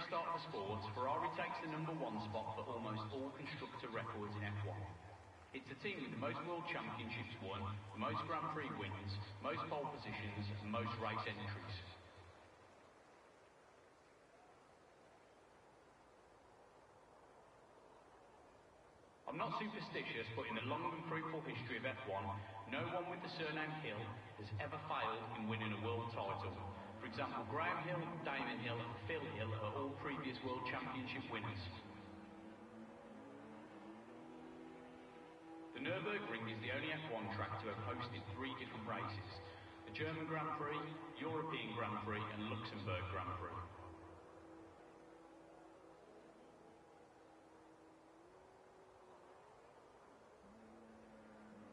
start for sport, Ferrari takes the #1 spot for almost all constructor records in F1. It's the team with the most world championships won, the most Grand Prix wins, most pole positions, and most race entries. I'm not superstitious, but in the long and fruitful history of F1, no one with the surname Hill has ever failed in winning a world title. For example, Graham Hill, Damon Hill, and Phil Hill are all previous world championship winners. The Nürburgring is the only F1 track to have hosted 3 different races: the German Grand Prix, European Grand Prix, and Luxembourg Grand Prix.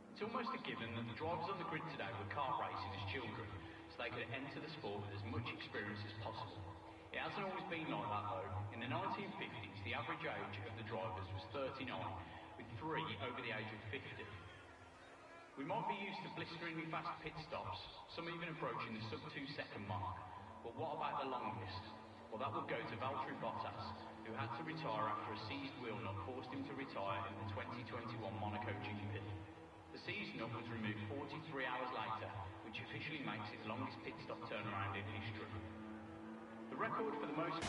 It's almost a given that the drivers on the grid today were kart racing as children, so they could enter the sport with as much experience as possible. It hasn't always been like that though. In the 1950s, the average age of the drivers was 39, with 3 over the age of 50. We might be used to blisteringly fast pit stops, some even approaching the sub-2-second mark, but what about the longest? Well, that would go to Valtteri Bottas, who had to retire after a seized wheel nut forced him to retire in the 2021 Monaco GP. The seized nut was removed 43 hours later, which officially makes it the longest pit stop turnaround in history. The record for the most...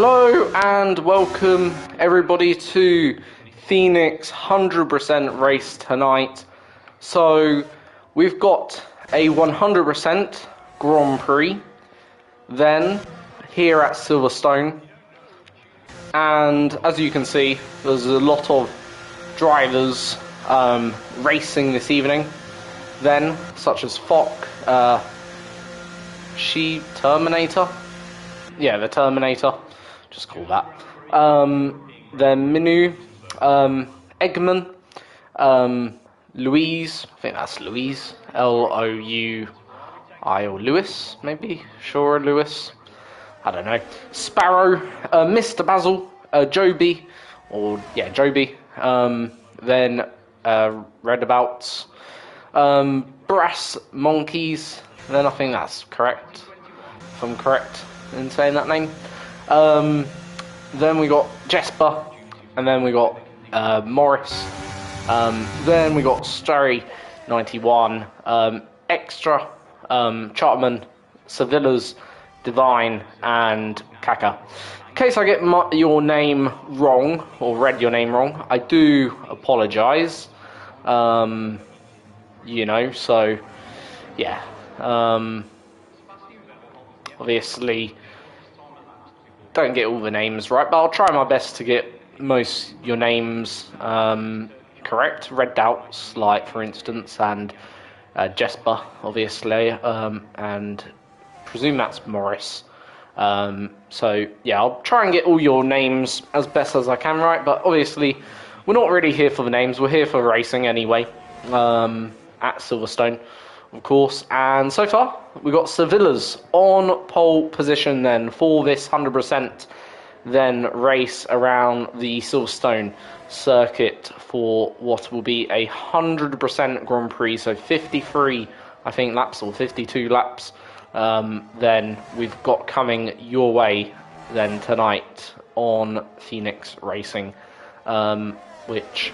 Hello and welcome everybody to Phoenix 100% race tonight. So we've got a 100% Grand Prix then here at Silverstone, and as you can see there's a lot of drivers racing this evening then, such as Fock, Terminator, yeah, the Terminator, just call that. Then Minu, Eggman, Louise, I think that's Louise, L-O-U-I, or Lewis, maybe, sure, Lewis, I don't know. Sparrow, Mr. Basil, Joby, or yeah, Joby, then Redabouts, Brass Monkeys, then I think that's correct, if I'm correct in saying that name. Then we got Jesper, and then we got Morris, then we got Starry 91, Extra, Chartman, Sevillas, Divine, and Kaka. In case I get your name wrong, or read your name wrong, I do apologise. You know, so yeah. Obviously, don't get all the names right, but I'll try my best to get most your names correct. Red Doubts, like for instance, and Jesper, obviously, and presume that's Morris. So yeah, I'll try and get all your names as best as I can right, but obviously we're not really here for the names, we're here for racing anyway, at Silverstone, of course. And so far we got Sevillas on pole position then for this 100% then race around the Silverstone circuit for what will be a 100% Grand Prix, so 53 I think laps or 52 laps then we've got coming your way then tonight on Phoenix Racing, which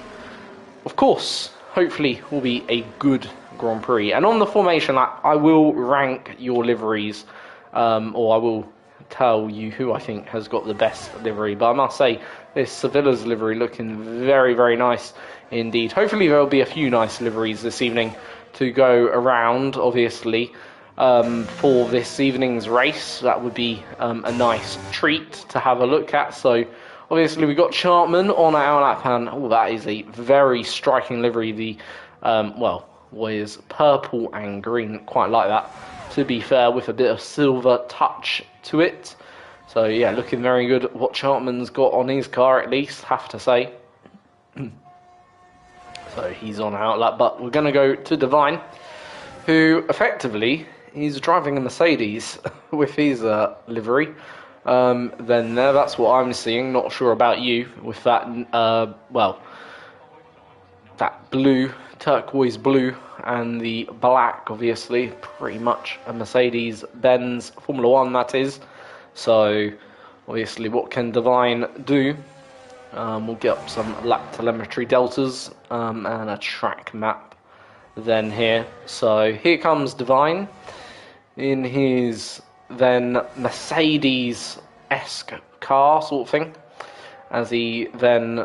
of course hopefully will be a good Grand Prix. And on the formation lap I will rank your liveries, or I will tell you who I think has got the best livery, but I must say this Sevilla's livery looking very, very nice indeed. Hopefully there will be a few nice liveries this evening to go around, obviously, for this evening's race. That would be a nice treat to have a look at. So obviously we've got Chartman on our lap, and oh, that is a very striking livery. The well, was purple and green, quite like that, to be fair, with a bit of silver touch to it. So yeah, looking very good what Chartman's got on his car, at least, have to say. So he's on our lap, but we're going to go to Divine, who effectively is driving a Mercedes with his livery. Then there, that's what I'm seeing. Not sure about you with that, well, that blue, turquoise blue, and the black, obviously, pretty much a Mercedes-Benz Formula 1, that is. So, obviously, what can Divine do? We'll get up some lap telemetry deltas and a track map then here. So, here comes Divine in his then Mercedes-esque car sort of thing, as he then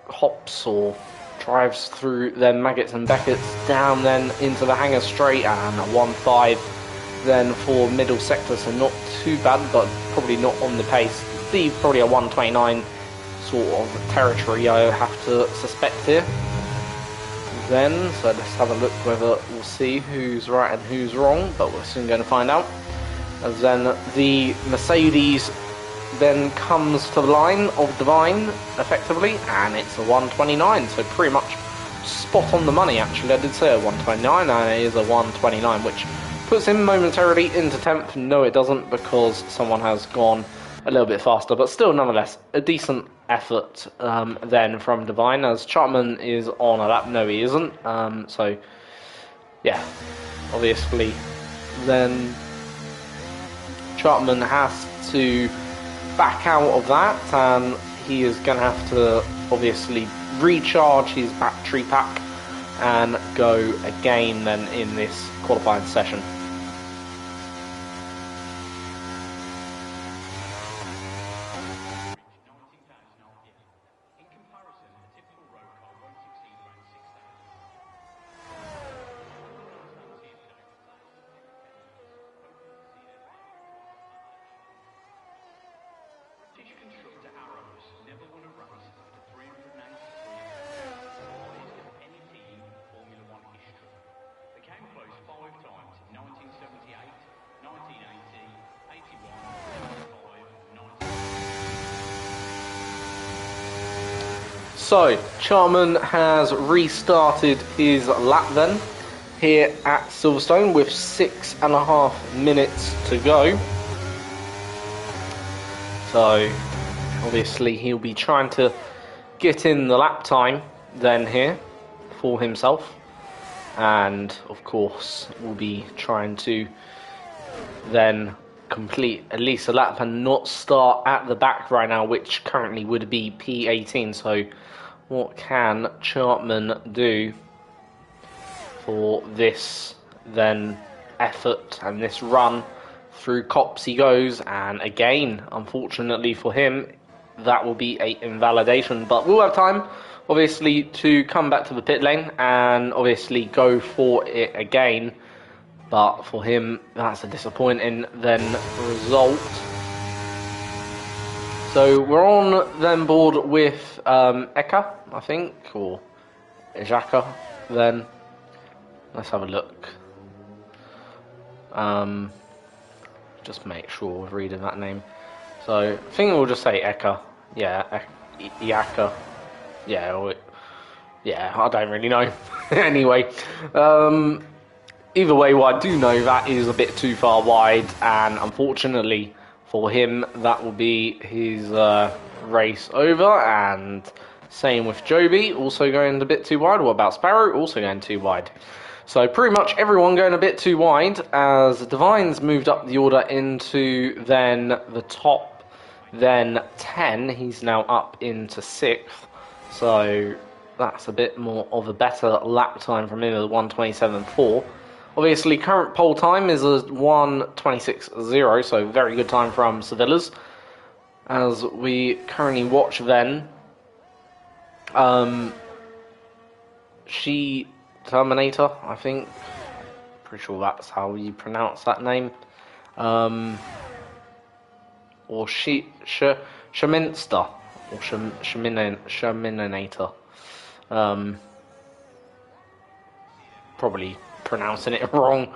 hops or drives through then Maggots and Beckett's down then into the hangar straight, and a 1.5 then for middle sector, so not too bad, but probably not on the pace. Be probably a 1.29 sort of territory, I have to suspect here. Then, so let's have a look whether we'll see who's right and who's wrong, but we're soon going to find out. As then the Mercedes then comes to the line of Divine, effectively, and it's a 1.29, so pretty much spot on the money, actually. I did say a 1.29, and it is a 1.29, which puts him momentarily into 10th. No, it doesn't, because someone has gone a little bit faster, but still, nonetheless, a decent effort then from Divine, as Chartman is on a lap. No, he isn't. So, yeah, obviously, then Chartman has to back out of that, and he is going to have to obviously recharge his battery pack and go again then in this qualifying session. So, Charman has restarted his lap then, here at Silverstone with 6.5 minutes to go. So, obviously he'll be trying to get in the lap time then here for himself. And, of course, we'll be trying to then complete at least a lap and not start at the back right now, which currently would be P18. So what can Chartman do for this then effort and this run? Through Cops he goes, and again, unfortunately for him, that will be a invalidation, but we'll have time obviously to come back to the pit lane and obviously go for it again. But for him, that's a disappointing then result. So we're on then board with Eka, I think, or Xhaka then. Let's have a look. Just make sure we're reading that name. So I think we'll just say Eka. Yeah, Yaka. Yeah, yeah, I don't really know. Anyway, either way, what I do know, that is a bit too far wide, and unfortunately for him, that will be his race over. And same with Joby, also going a bit too wide. What about Sparrow? Also going too wide. So pretty much everyone going a bit too wide, as Divine's moved up the order into then the top, then 10. He's now up into 6th. So that's a bit more of a better lap time from him at 1:27.4. Obviously, current pole time is a 1:26.0, so very good time from Sevillas. As we currently watch then, She Terminator, I think. Pretty sure that's how you pronounce that name. Or Shaminster, or Shaminator. Probably pronouncing it wrong.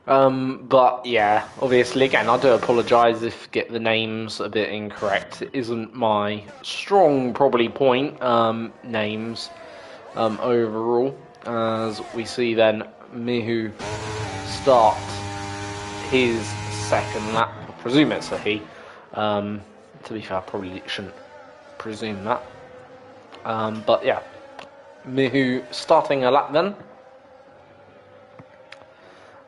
But yeah, obviously, again, I do apologise if I get the names a bit incorrect. It isn't my strong, probably, point, names, overall. As we see then, Mihu start his second lap. I presume it's a he. To be fair, I probably shouldn't presume that. But yeah, Mihu starting a lap then.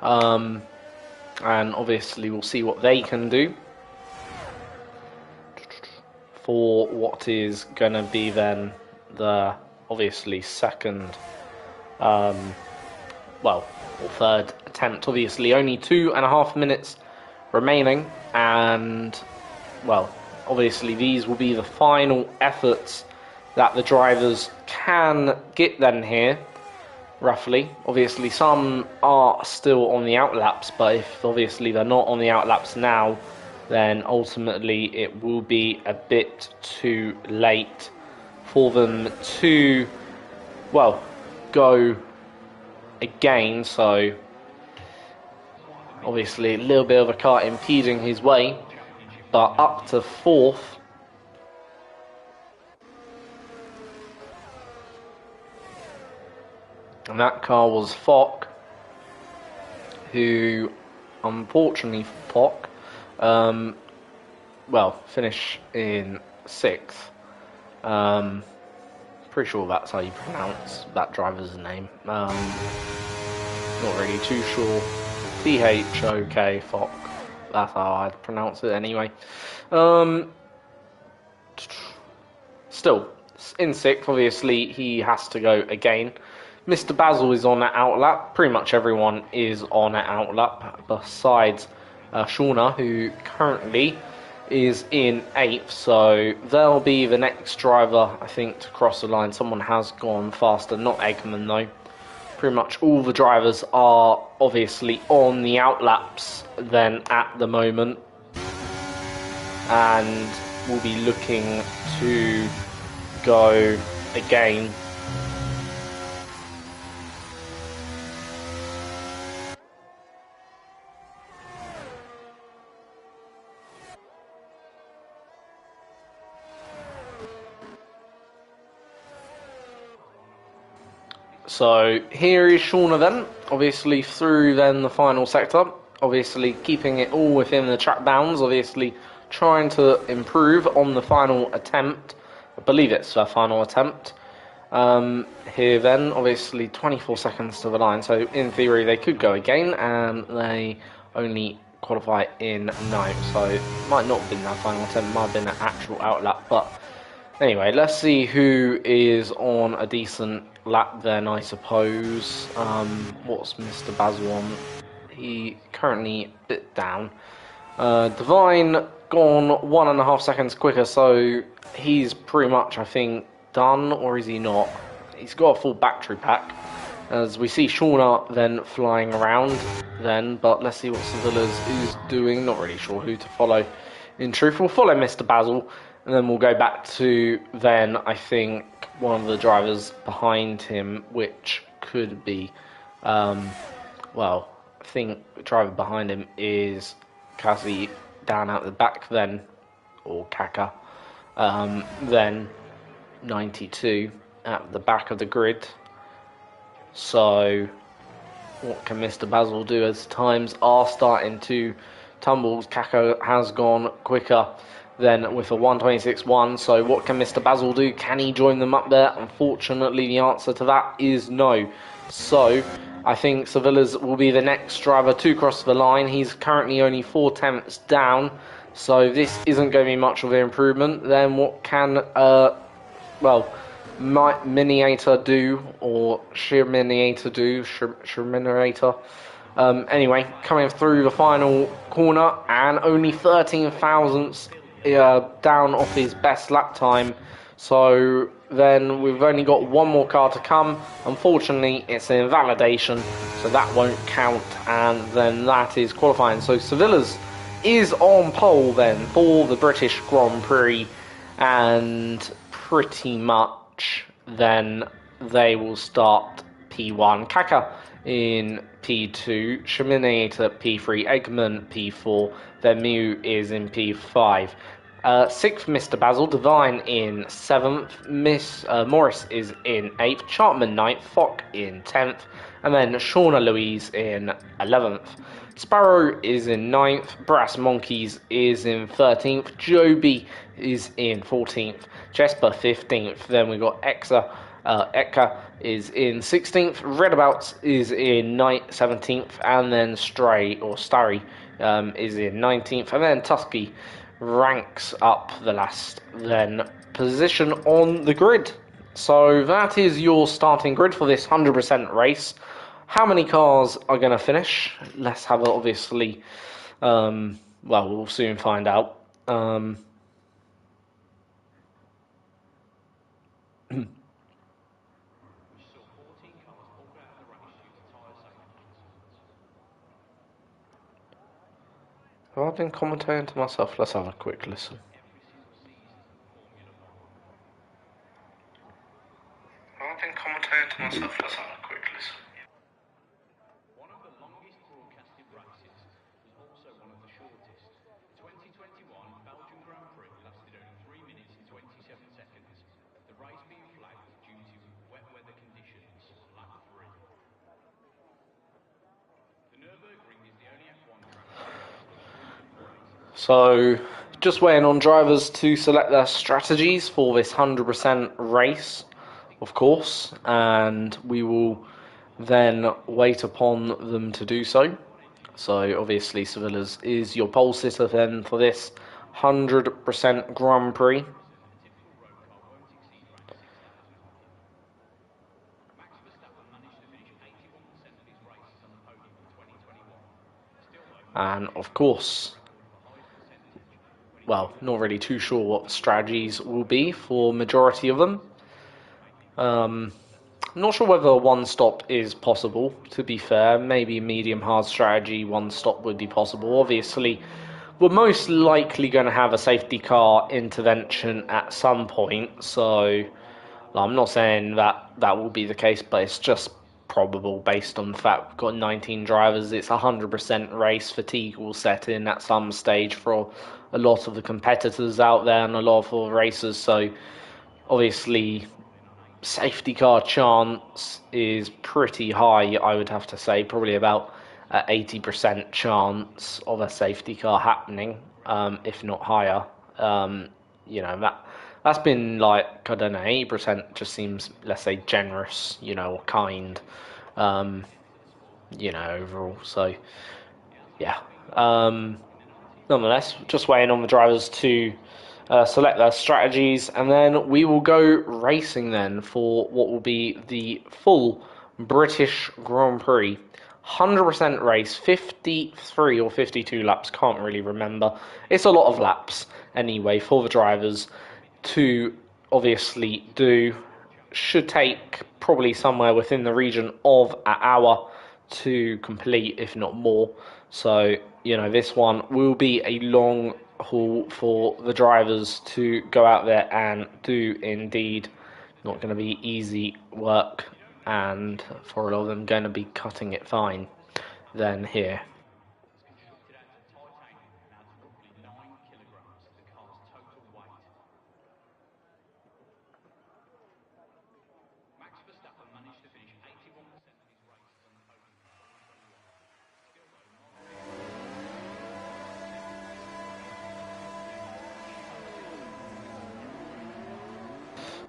And obviously we'll see what they can do for what is going to be then the obviously second, or third attempt. Obviously only 2.5 minutes remaining, and well, obviously these will be the final efforts that the drivers can get then here. Roughly, obviously some are still on the outlaps, but if obviously they're not on the outlaps now, then ultimately it will be a bit too late for them to, well, go again. So obviously a little bit of a car impeding his way, but up to 4th. And that car was Fock, who, unfortunately for Fock, finished in 6th. Pretty sure that's how you pronounce that driver's name. Not really too sure. Thok, Fock. That's how I'd pronounce it anyway. Still, in 6th, obviously, he has to go again. Mr. Basil is on that outlap. Pretty much everyone is on that outlap, besides Shauna, who currently is in 8th. So they'll be the next driver, I think, to cross the line. Someone has gone faster, not Eggman though. Pretty much all the drivers are obviously on the outlaps then at the moment, and we'll be looking to go again. So here is Shauna then, obviously through then the final sector, obviously keeping it all within the track bounds, obviously trying to improve on the final attempt. I believe it's their final attempt. Here then, obviously 24 seconds to the line, so in theory they could go again, and they only qualify in 9th, so it might not have been their final attempt, might have been an actual outlap, but anyway, let's see who is on a decent lap then, I suppose. What's Mr. Basil on? He currently a bit down. Divine gone 1.5 seconds quicker, so he's pretty much, I think, done, or is he not? He's got a full battery pack. As we see Shauna then flying around then, but let's see what Sevillas is doing. Not really sure who to follow. In truth, we'll follow Mr. Basil, and then we'll go back to then, I think, one of the drivers behind him, which could be, well, I think the driver behind him is Cassie down at the back then, or Kaka, then 92 at the back of the grid. So what can Mr. Basil do as times are starting to tumble? Kaka has gone quicker than with a 1:26.1, so what can Mr. Basil do? Can he join them up there? Unfortunately, the answer to that is no. So I think Sevillas will be the next driver to cross the line. He's currently only 4 tenths down, so this isn't going to be much of an improvement. Then what can, Miniator do, or Shirminator do, Shirminator. Anyway, coming through the final corner, and only 13 thousandths down off his best lap time. So then we've only got one more car to come. Unfortunately, it's an invalidation, so that won't count, and then that is qualifying. So Sevillas is on pole then for the British Grand Prix, and pretty much then they will start P1. Kaka in P2, Shaminator P3, Eggman P4, then Mew is in P5. 6th, Mr. Basil, Divine in 7th, Morris is in 8th, Chartman 9th, Fock in 10th, and then Shauna Louise in 11th. Sparrow is in 9th, Brass Monkeys is in 13th, Joby is in 14th, Jesper 15th, then we got Eka is in 16th, Redabouts is in 17th, and then Starry is in 19th, and then Tusky ranks up the last then position on the grid. So that is your starting grid for this 100% race. How many cars are going to finish? Let's have it, obviously. We'll soon find out. Have I been commentating to myself? Let's have a quick listen. Have I been commentating to myself? Let's have a quick listen. One of the longest broadcasted races was also one of the shortest. The 2021 Belgian Grand Prix lasted only 3 minutes and 27 seconds, the race being flagged due to wet weather conditions, lap 3. The Nürburgring is the only F1 track. So, just waiting on drivers to select their strategies for this 100% race, of course, and we will then wait upon them to do so. So, obviously, Sevillas is your pole sitter then for this 100% Grand Prix. And, of course, well, not really too sure what the strategies will be for majority of them. Not sure whether a one-stop is possible, to be fair. Maybe medium-hard strategy, one-stop would be possible. Obviously, we're most likely going to have a safety car intervention at some point, so I'm not saying that will be the case, but it's just probable based on the fact we've got 19 drivers. It's a 100% race. Fatigue will set in at some stage for a lot of the competitors out there and a lot of the racers, so obviously safety car chance is pretty high, I would have to say. Probably about 80% chance of a safety car happening, if not higher. You know, that's been like, I don't know, 80% just seems, let's say, generous, you know, or kind, you know, overall. So, yeah. Nonetheless, just waiting on the drivers to select their strategies, and then we will go racing then for what will be the full British Grand Prix. 100% race, 53 or 52 laps, can't really remember. It's a lot of laps anyway for the drivers to obviously do. Should take probably somewhere within the region of an hour to complete, if not more. So, you know, this one will be a long haul for the drivers to go out there and do indeed. Not going to be easy work, and for a lot of them going to be cutting it fine then here.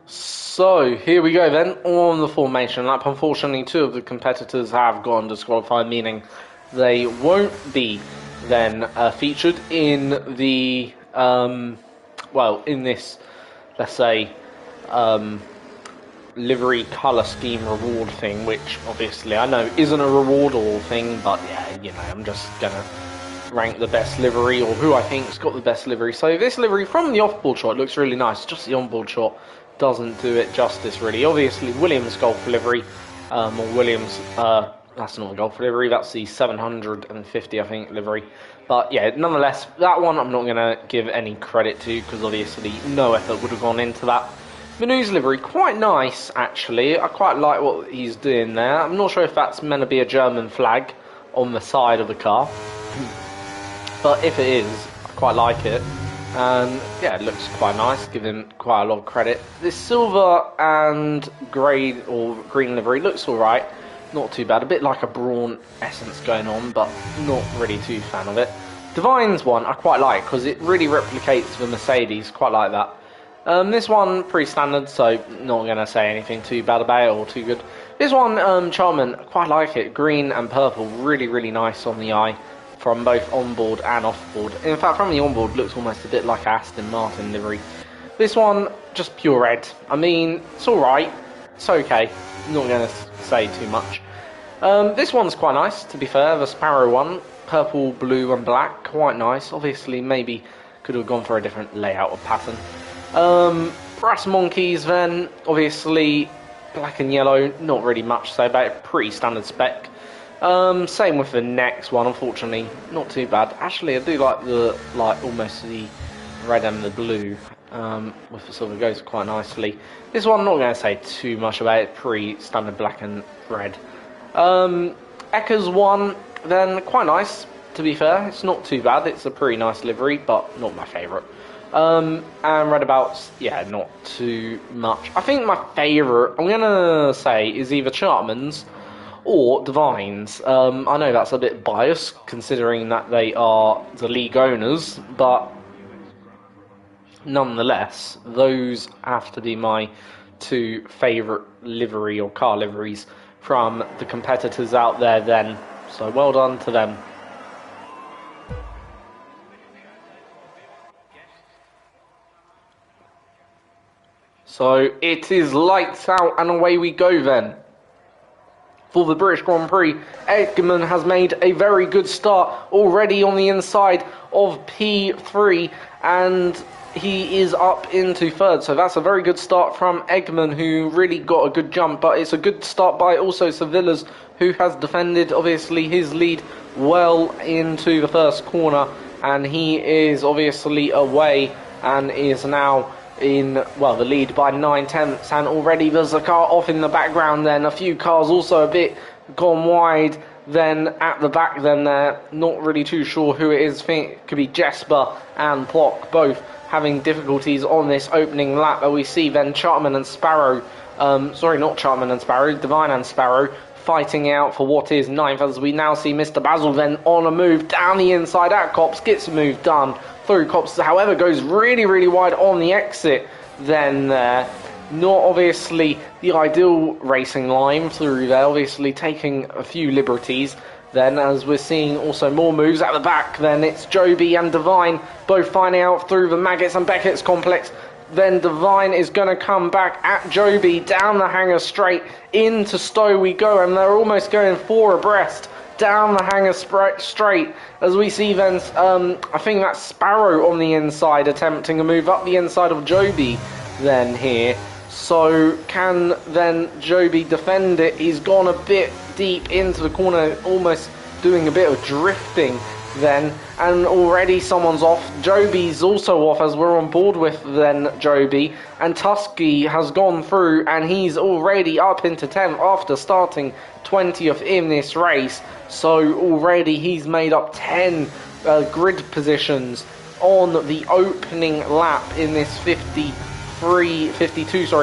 So, here we go then, on the formation lap. Unfortunately, two of the competitors have gone disqualified, meaning they won't be then featured in the, well, in this, let's say, livery colour scheme reward thing, which obviously I know isn't a reward or thing, but yeah, you know, I'm just going to rank the best livery, or who I think's got the best livery. So this livery from the off-board shot looks really nice, just the on-board shot doesn't do it justice really. Obviously Williams Golf livery, or Williams, that's not the Golf livery, that's the 750 I think livery, but yeah, nonetheless that one I'm not going to give any credit to, because obviously no effort would have gone into that. Manu's livery, quite nice actually, I quite like what he's doing there. I'm not sure if that's meant to be a German flag on the side of the car, but if it is, I quite like it. And yeah, it looks quite nice, give him quite a lot of credit. This silver and grey or green livery looks alright, not too bad. A bit like a Brawn essence going on, but not really too fan of it. Divine's one I quite like, because it really replicates the Mercedes, quite like that. This one, pretty standard, so not going to say anything too bad about it or too good. This one, Charman, quite like it. Green and purple, really, really nice on the eye, from both onboard and offboard. In fact, from the onboard, looks almost a bit like Aston Martin livery. This one, just pure red. I mean, it's alright, it's okay, not going to say too much. This one's quite nice, to be fair, the Sparrow one, purple, blue and black, quite nice. Obviously, maybe could have gone for a different layout or pattern. Brass Monkeys then, obviously, black and yellow, not really much to say about it, pretty standard spec. Same with the next one, unfortunately, not too bad. Actually, I do like the, almost the red and the blue, with the silver, goes quite nicely. This one, I'm not going to say too much about it, pretty standard black and red. Eckers one, then, quite nice, to be fair, it's not too bad, it's a pretty nice livery, but not my favourite. And Redabouts, yeah, not too much. I think my favourite, I'm going to say, is either Chartman's or Divine's. I know that's a bit biased, considering that they are the league owners, but nonetheless, those have to be my two favourite livery or car liveries from the competitors out there then. So well done to them. So it is lights out and away we go then. For the British Grand Prix, Eggman has made a very good start already on the inside of P3, and he is up into third. So that's a very good start from Eggman, who really got a good jump, but it's a good start by also Sevillas, who has defended obviously his lead well into the first corner, and he is obviously away and is now in, well, the lead by 9/10, and already there's a car off in the background then, a few cars also a bit gone wide then at the back then there, not really too sure who it is. I think it could be Jesper and Plock, both having difficulties on this opening lap, but we see then Chartman and Sparrow Sorry, not Chartman and Sparrow, Divine and Sparrow fighting out for what is ninth, as we now see Mr. Basil then on a move down the inside at Cops, gets a move done through Cops, however goes really, really wide on the exit then there. Not obviously the ideal racing line through there, obviously taking a few liberties. Then as we're seeing also more moves at the back, then it's Joby and Divine both finding out through the Maggots and Beckett's complex. Then Divine is going to come back at Joby, down the hanger straight, into Stowe we go, and they're almost going 4 abreast, down the hanger straight, as we see then, I think that's Sparrow on the inside, attempting to move up the inside of Joby then here. So can then Joby defend it? He's gone a bit deep into the corner, almost doing a bit of drifting then, and already someone's off. Joby's also off, as we're on board with then Joby, and Tusky has gone through and he's already up into 10th after starting 20th in this race. So already he's made up 10 grid positions on the opening lap in this 52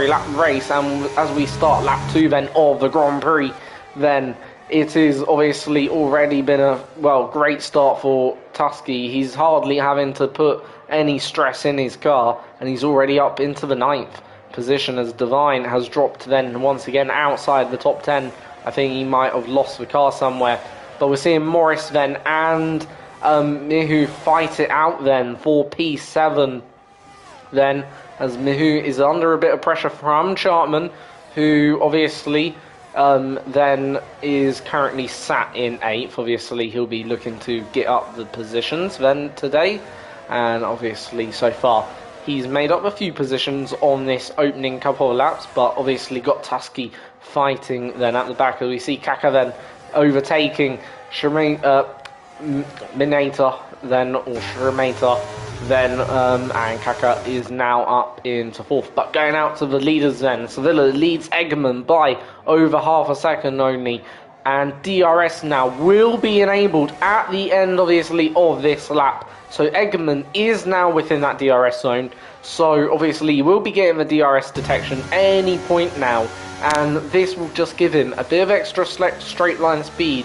lap race, and as we start lap 2 then of the Grand Prix, then it is obviously already been a great start for Tusky. He's hardly having to put any stress in his car, and he's already up into the 9th position, as Divine has dropped then once again outside the top 10. I think he might have lost the car somewhere, but we're seeing Morris then and Mihu fight it out then for P7 then, as Mihu is under a bit of pressure from Chartman, who obviously then is currently sat in 8th. Obviously he'll be looking to get up the positions then today, and obviously so far he's made up a few positions on this opening couple of laps, but obviously got Tusky fighting then at the back, as we see Kaka then overtaking Minator then, or Shrimata then, and Kaka is now up into 4th. But going out to the leaders then, Sevilla leads Eggman by over half a second only, and DRS now will be enabled at the end obviously of this lap. So Eggman is now within that DRS zone, so obviously he will be getting the DRS detection any point now, and this will just give him a bit of extra straight line speed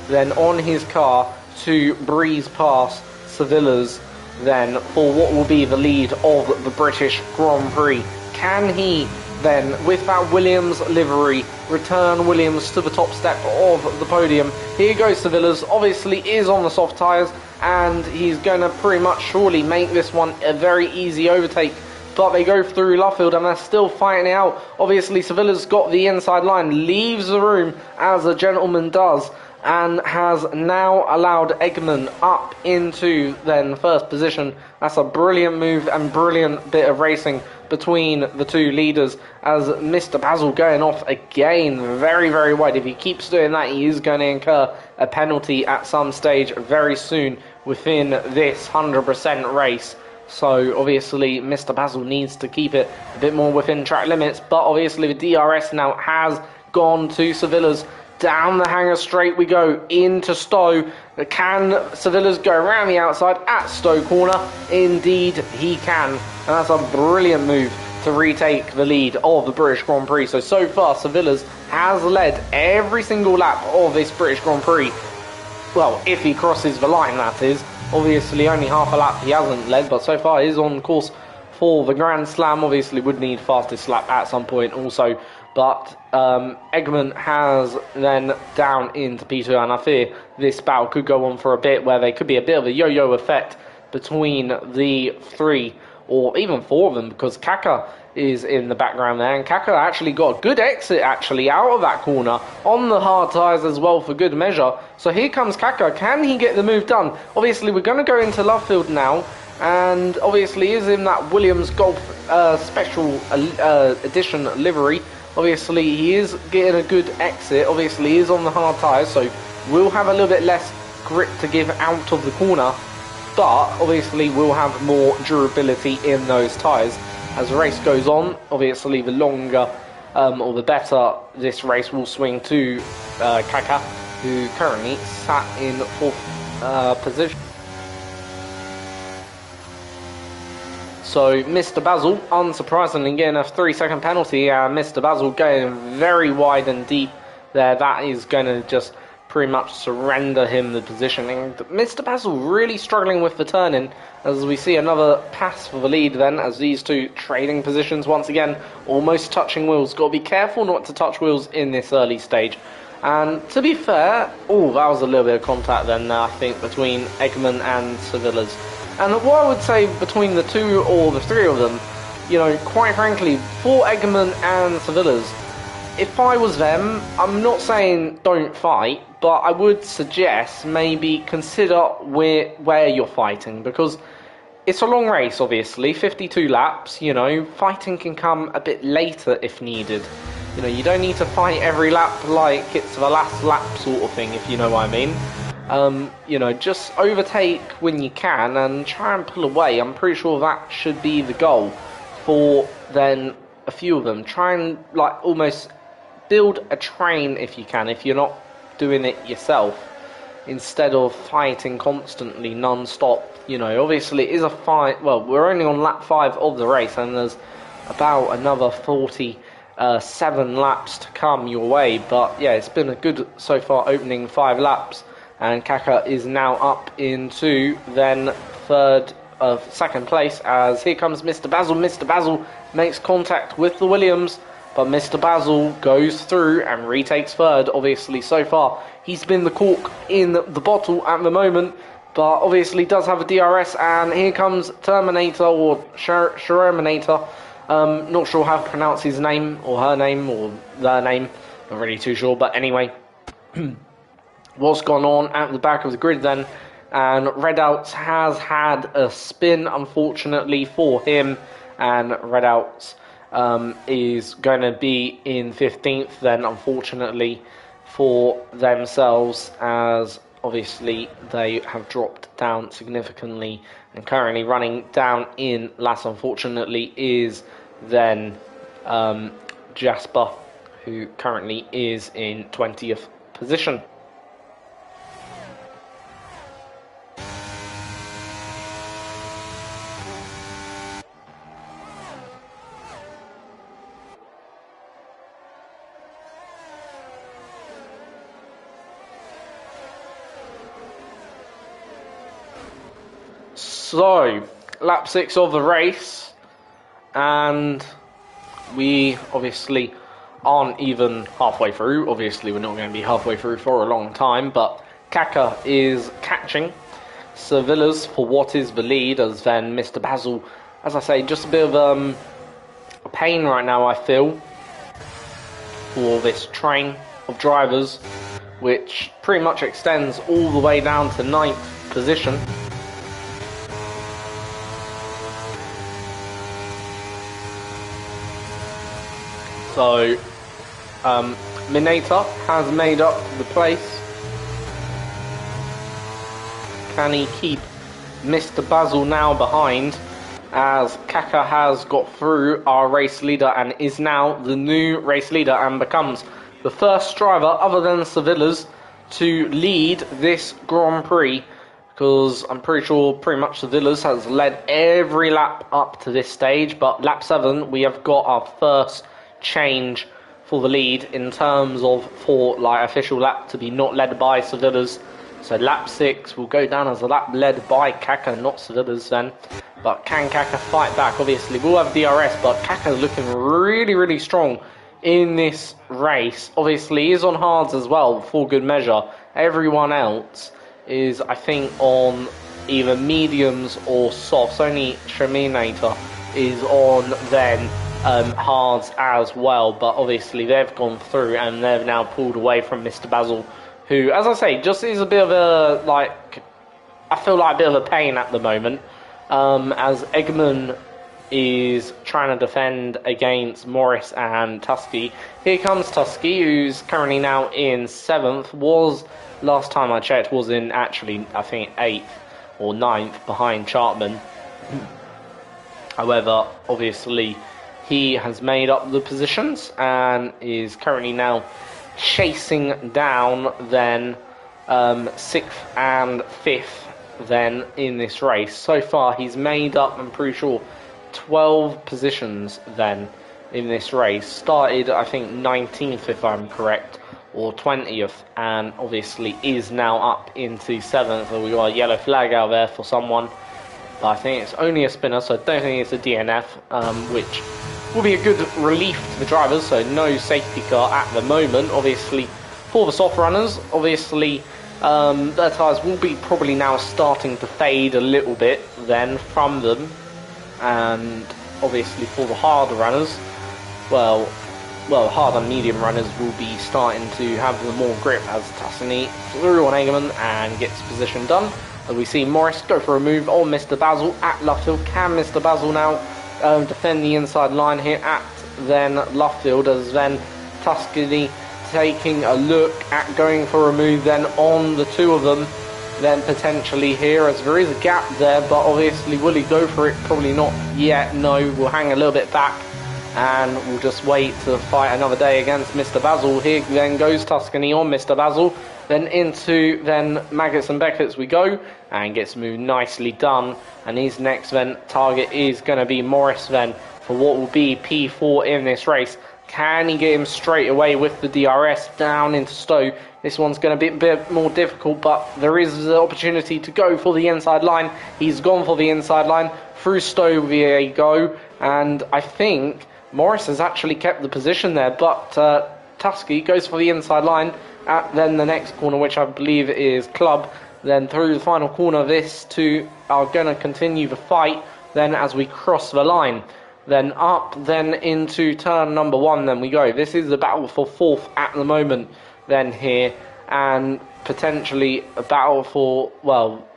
then on his car to breeze past Sevilla's then for what will be the lead of the British Grand Prix. Can he then, with that Williams livery, return Williams to the top step of the podium? Here goes Sevilla's, obviously is on the soft tyres, and he's going to pretty much surely make this one a very easy overtake. But they go through Luffield and they're still fighting it out. Obviously Sevilla's got the inside line, leaves the room as a gentleman does, and has now allowed Eggman up into then first position. That's a brilliant move and brilliant bit of racing between the two leaders, as Mr. Basil going off again very, very wide. If he keeps doing that, he is going to incur a penalty at some stage very soon within this 100% race. So obviously Mr. Basil needs to keep it a bit more within track limits, but obviously the DRS now has gone to Sevilla's. Down the hanger straight we go into Stowe. Can Sevilla's go around the outside at Stowe corner? Indeed he can, and that's a brilliant move to retake the lead of the British Grand Prix. So far Sevilla's has led every single lap of this British Grand Prix. Well, if he crosses the line, that is. Obviously only half a lap he hasn't led, but so far he's on course for the Grand Slam. Obviously would need fastest lap at some point also, but Eggman has then down into P2, and I fear this battle could go on for a bit, where there could be a bit of a yo-yo effect between the 3 or even 4 of them, because Kaka is in the background there, and Kaka actually got a good exit actually out of that corner on the hard tyres as well for good measure. So here comes Kaka. Can he get the move done? Obviously we're going to go into Luffield now, and obviously is in that Williams Golf special edition livery. Obviously he is getting a good exit. Obviously he is on the hard tyres, so we'll have a little bit less grip to give out of the corner, but obviously we'll have more durability in those tyres. As the race goes on, obviously the longer or the better this race will swing to Kaka, who currently sat in 4th position. So Mr. Basil, unsurprisingly, getting a 3-second penalty, and Mr. Basil going very wide and deep there. That is going to just pretty much surrender him the position. And Mr. Basil really struggling with the turning, as we see another pass for the lead then, as these two trading positions once again, almost touching wheels. Got to be careful not to touch wheels in this early stage. And to be fair, that was a little bit of contact then, I think, between Eggman and Sevillas. And what I would say between the two or the three of them, you know, quite frankly, for Eggman and Sevillas, if I was them, I'm not saying don't fight, but I would suggest maybe consider where you're fighting, because it's a long race, obviously, 52 laps, you know, fighting can come a bit later if needed. You know, you don't need to fight every lap like it's the last lap sort of thing, if you know what I mean. You know, just overtake when you can and try and pull away. I'm pretty sure that should be the goal for then a few of them. Try and like almost build a train if you can, if you're not doing it yourself, instead of fighting constantly non-stop. You know, obviously it is a fight. Well, we're only on lap 5 of the race, and there's about another 47 laps to come your way. But yeah, it's been a good so far opening 5 laps. And Kaka is now up into then second place, as here comes Mr. Basil. Mr. Basil makes contact with the Williams, but Mr. Basil goes through and retakes third. Obviously, so far, he's been the cork in the bottle at the moment, but obviously does have a DRS, and here comes Terminator, or Sherminator. Not sure how to pronounce his name, or her name, or their name. Not really too sure, but anyway. What's gone on at the back of the grid then, and Redouts has had a spin, unfortunately for him, and Redouts is going to be in 15th then, unfortunately for themselves, as obviously they have dropped down significantly, and currently running down in last, unfortunately, is then Jasper, who currently is in 20th position. So, lap 6 of the race, and we obviously aren't even halfway through. Obviously, we're not going to be halfway through for a long time, but Kaka is catching Sevillas for what is the lead, as then Mr. Basil, as I say, just a bit of pain right now, I feel, for this train of drivers, which pretty much extends all the way down to 9th position. So, Minator has made up the place. Can he keep Mr. Basil now behind, as Kaka has got through our race leader and is now the new race leader and becomes the first driver other than Sevillas to lead this Grand Prix, because I'm pretty sure pretty much Sevillas has led every lap up to this stage, but lap 7 we have got our first change for the lead in terms of for like official lap to be not led by Sevillas. So lap 6 will go down as a lap led by Kaka, not Sevillas then. But can Kaka fight back? Obviously we'll have DRS, but Kaka's looking really strong in this race. Obviously he is on hards as well, for good measure. Everyone else is, I think, on either mediums or softs. Only Sherminator is on then hards as well, but obviously they've gone through and they've now pulled away from Mr. Basil, who, as I say, just is a bit of a, like, I feel like a bit of a pain at the moment, as Eggman is trying to defend against Morris and Tusky. Here comes Tusky, who's currently now in 7th, was, last time I checked, was in actually, I think, 8th or 9th behind Chartman. However, obviously, he has made up the positions and is currently now chasing down then 6th and 5th then in this race. So far he's made up, I'm pretty sure, 12 positions then in this race. Started, I think, 19th if I'm correct, or 20th, and obviously is now up into 7th. So we got a yellow flag out there for someone, but I think it's only a spinner, so I don't think it's a DNF, which will be a good relief to the drivers. So no safety car at the moment. Obviously, for the soft runners, obviously their tyres will be probably now starting to fade a little bit then from them, and obviously for the harder runners, well, hard and medium runners will be starting to have the more grip as Tuscany through on Egerman and gets position done. And we see Morris go for a move on Mr. Basil at Luffield. Can Mr. Basil now defend the inside line here at then Luffield, as then Tuscany taking a look at going for a move then on the two of them, then potentially here, as there is a gap there, but obviously will he go for it? Probably not yet. No, we'll hang a little bit back and we'll just wait to fight another day against Mr. Basil. Here then goes Tuscany on Mr. Basil, then into then Maggots and Beckett's we go, and gets moved nicely done. And his next then target is going to be Morris then for what will be P4 in this race. Can he get him straight away with the DRS down into Stowe? This one's going to be a bit more difficult, but there is the opportunity to go for the inside line. He's gone for the inside line through Stowe via go, and I think Morris has actually kept the position there, but Tusky goes for the inside line at then the next corner, which I believe is Club. Then through the final corner, this two are going to continue the fight then as we cross the line. Then up, then into turn number 1, then we go. This is the battle for 4th at the moment then here, and potentially a battle for, well,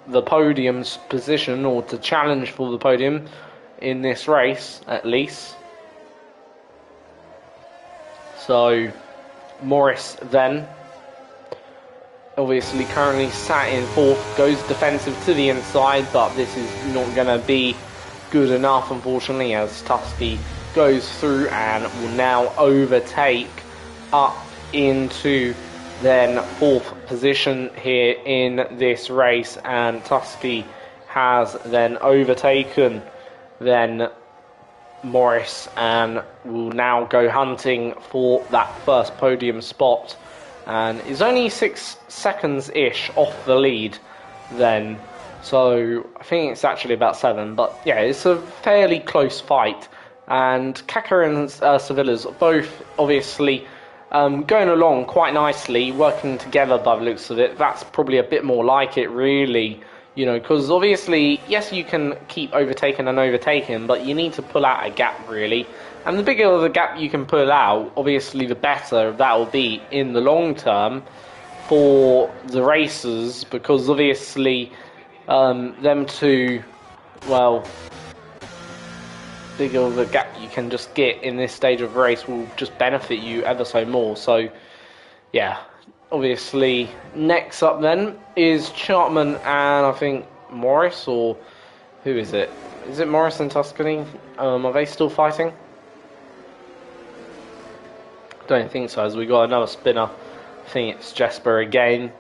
the podium's position, or to challenge for the podium in this race at least. So Morris then obviously currently sat in 4th, goes defensive to the inside, but this is not going to be good enough unfortunately, as Tusky goes through and will now overtake up into then 4th position here in this race, and Tusky has then overtaken then Morris and will now go hunting for that first podium spot, and is only 6 seconds ish off the lead then. So I think it's actually about 7, but yeah, it's a fairly close fight. And Kaka and Sevillas both obviously going along quite nicely, working together by the looks of it. That's probably a bit more like it, really, you know, because obviously, yes, you can keep overtaking, but you need to pull out a gap, really. And the bigger the gap you can pull out, obviously, the better that will be in the long term for the racers, because obviously them two, well, bigger the gap you can just get in this stage of the race will just benefit you ever so more. So yeah, obviously next up then is Chartman and I think Morris, or who is it? Is it Morris and Tuscany? Are they still fighting? Don't think so, as we got another spinner. I think it's Jesper again.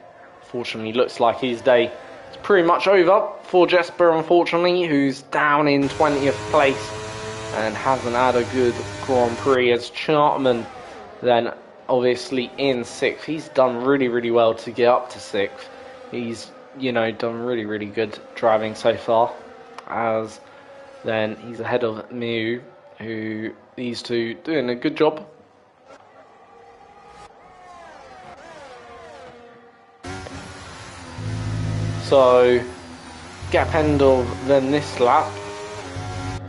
Fortunately, looks like his day is pretty much over for Jesper, unfortunately, who's down in 20th place and hasn't had a good Grand Prix, as Chartman then obviously in 6th. He's done really, really well to get up to 6th. He's, you know, done really, really good driving so far, as then he's ahead of Miu, who these two doing a good job. So gap end of then this lap,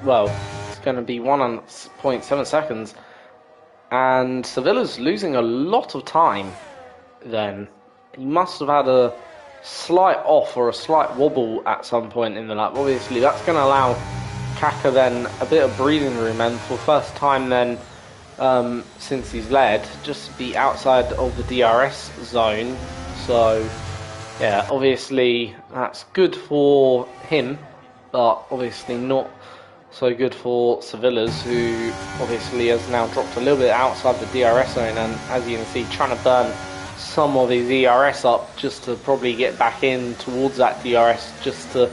well, it's going to be 1.7 seconds, and Sevilla's losing a lot of time then. He must have had a slight off or a slight wobble at some point in the lap. Obviously that's going to allow Kaka then a bit of breathing room, and for the first time then since he's led, just to be outside of the DRS zone. So yeah, obviously that's good for him, but obviously not so good for Sevillas, who obviously has now dropped a little bit outside the DRS zone, and as you can see, trying to burn some of his ERS up just to probably get back in towards that DRS, just to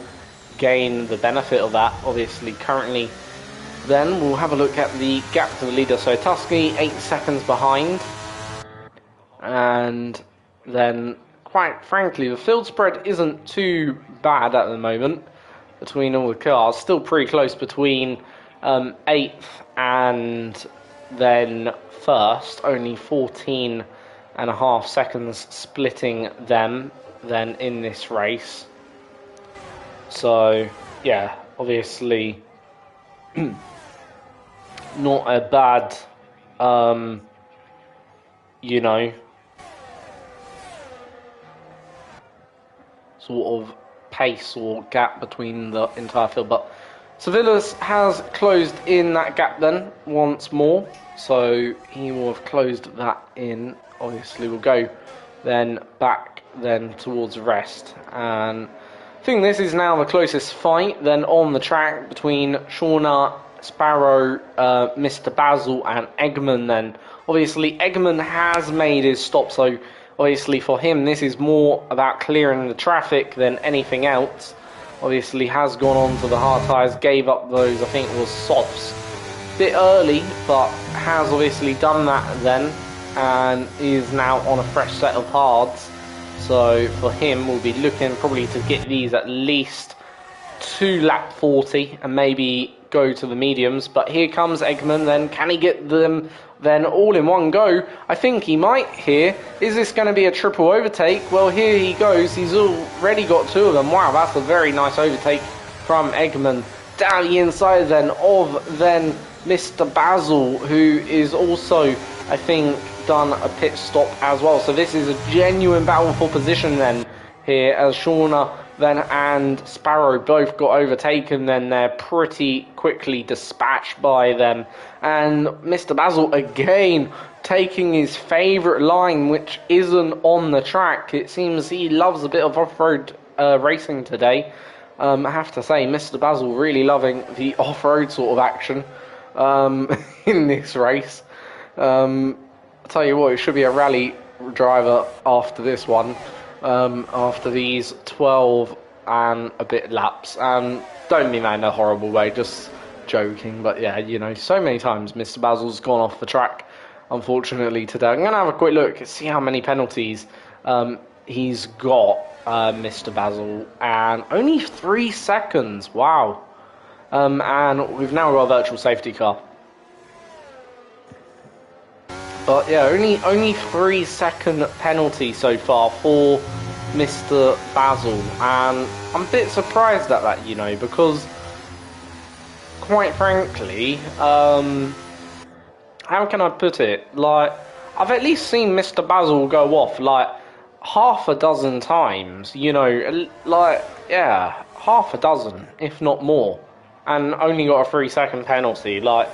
gain the benefit of that. Obviously, currently, then we'll have a look at the gap to the leader. So Tusky 8 seconds behind, and then quite frankly, the field spread isn't too bad at the moment between all the cars. Still pretty close between 8th and then 1st. Only 14.5 seconds splitting them then in this race. So yeah, obviously not a bad you know, sort of pace or gap between the entire field, but Civilis has closed in that gap then once more, so he will have closed that in. Obviously we'll go then back then towards the rest, and I think this is now the closest fight then on the track between Shauna, Sparrow, Mr. Basil and Eggman then. Obviously Eggman has made his stop, so obviously for him this is more about clearing the traffic than anything else. Obviously has gone on to the hard tyres, gave up those, I think it was softs, bit early, but has obviously done that then, and is now on a fresh set of hards. So for him, we'll be looking probably to get these at least to lap 40 and maybe go to the mediums. But here comes Eggman then. Can he get them then all in one go? I think he might here. Is this going to be a triple overtake? Well, here he goes. He's already got 2 of them. Wow, that's a very nice overtake from Eggman. Down the inside then of then Mr. Basil, who is also, I think, done a pit stop as well. So this is a genuine battle for position then here, as Shauna then and Sparrow both got overtaken. Then they're pretty quickly dispatched by them, and Mr. Basil again taking his favourite line, which isn't on the track. It seems he loves a bit of off-road racing today. I have to say, Mr. Basil really loving the off-road sort of action in this race. I'll tell you what, it should be a rally driver after this one, after these 12 and a bit laps. And don't mean that in a horrible way, just joking. But yeah, you know, so many times Mr. Basil's gone off the track, unfortunately, today. I'm going to have a quick look, see how many penalties he's got, Mr. Basil, and only 3 seconds, wow. And we've now got a virtual safety car. But yeah, only 3 second penalty so far for Mr. Basil, and I'm a bit surprised at that, you know, because quite frankly, how can I put it? Like, I've at least seen Mr. Basil go off like half a dozen times, you know, like, yeah, half a dozen, if not more, and only got a 3 second penalty. Like,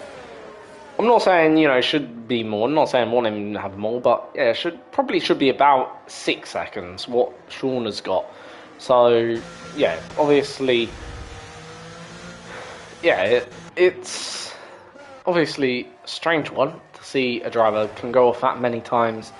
I'm not saying, you know, it should be more. I'm not saying I want him to have more, but yeah, probably should be about 6 seconds, what Sean has got. So, yeah, obviously, yeah, it's obviously a strange one to see a driver can go off that many times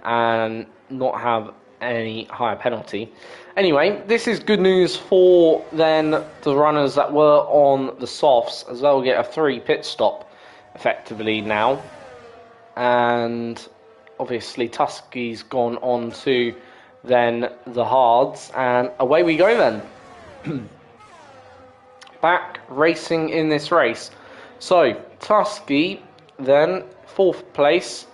and not have any higher penalty. Anyway, this is good news for then the runners that were on the softs, as they'll get a 3 pit stop effectively now. And obviously Tusky's gone on to then the hards, and away we go then. Back racing in this race. So Tusky then 4th place,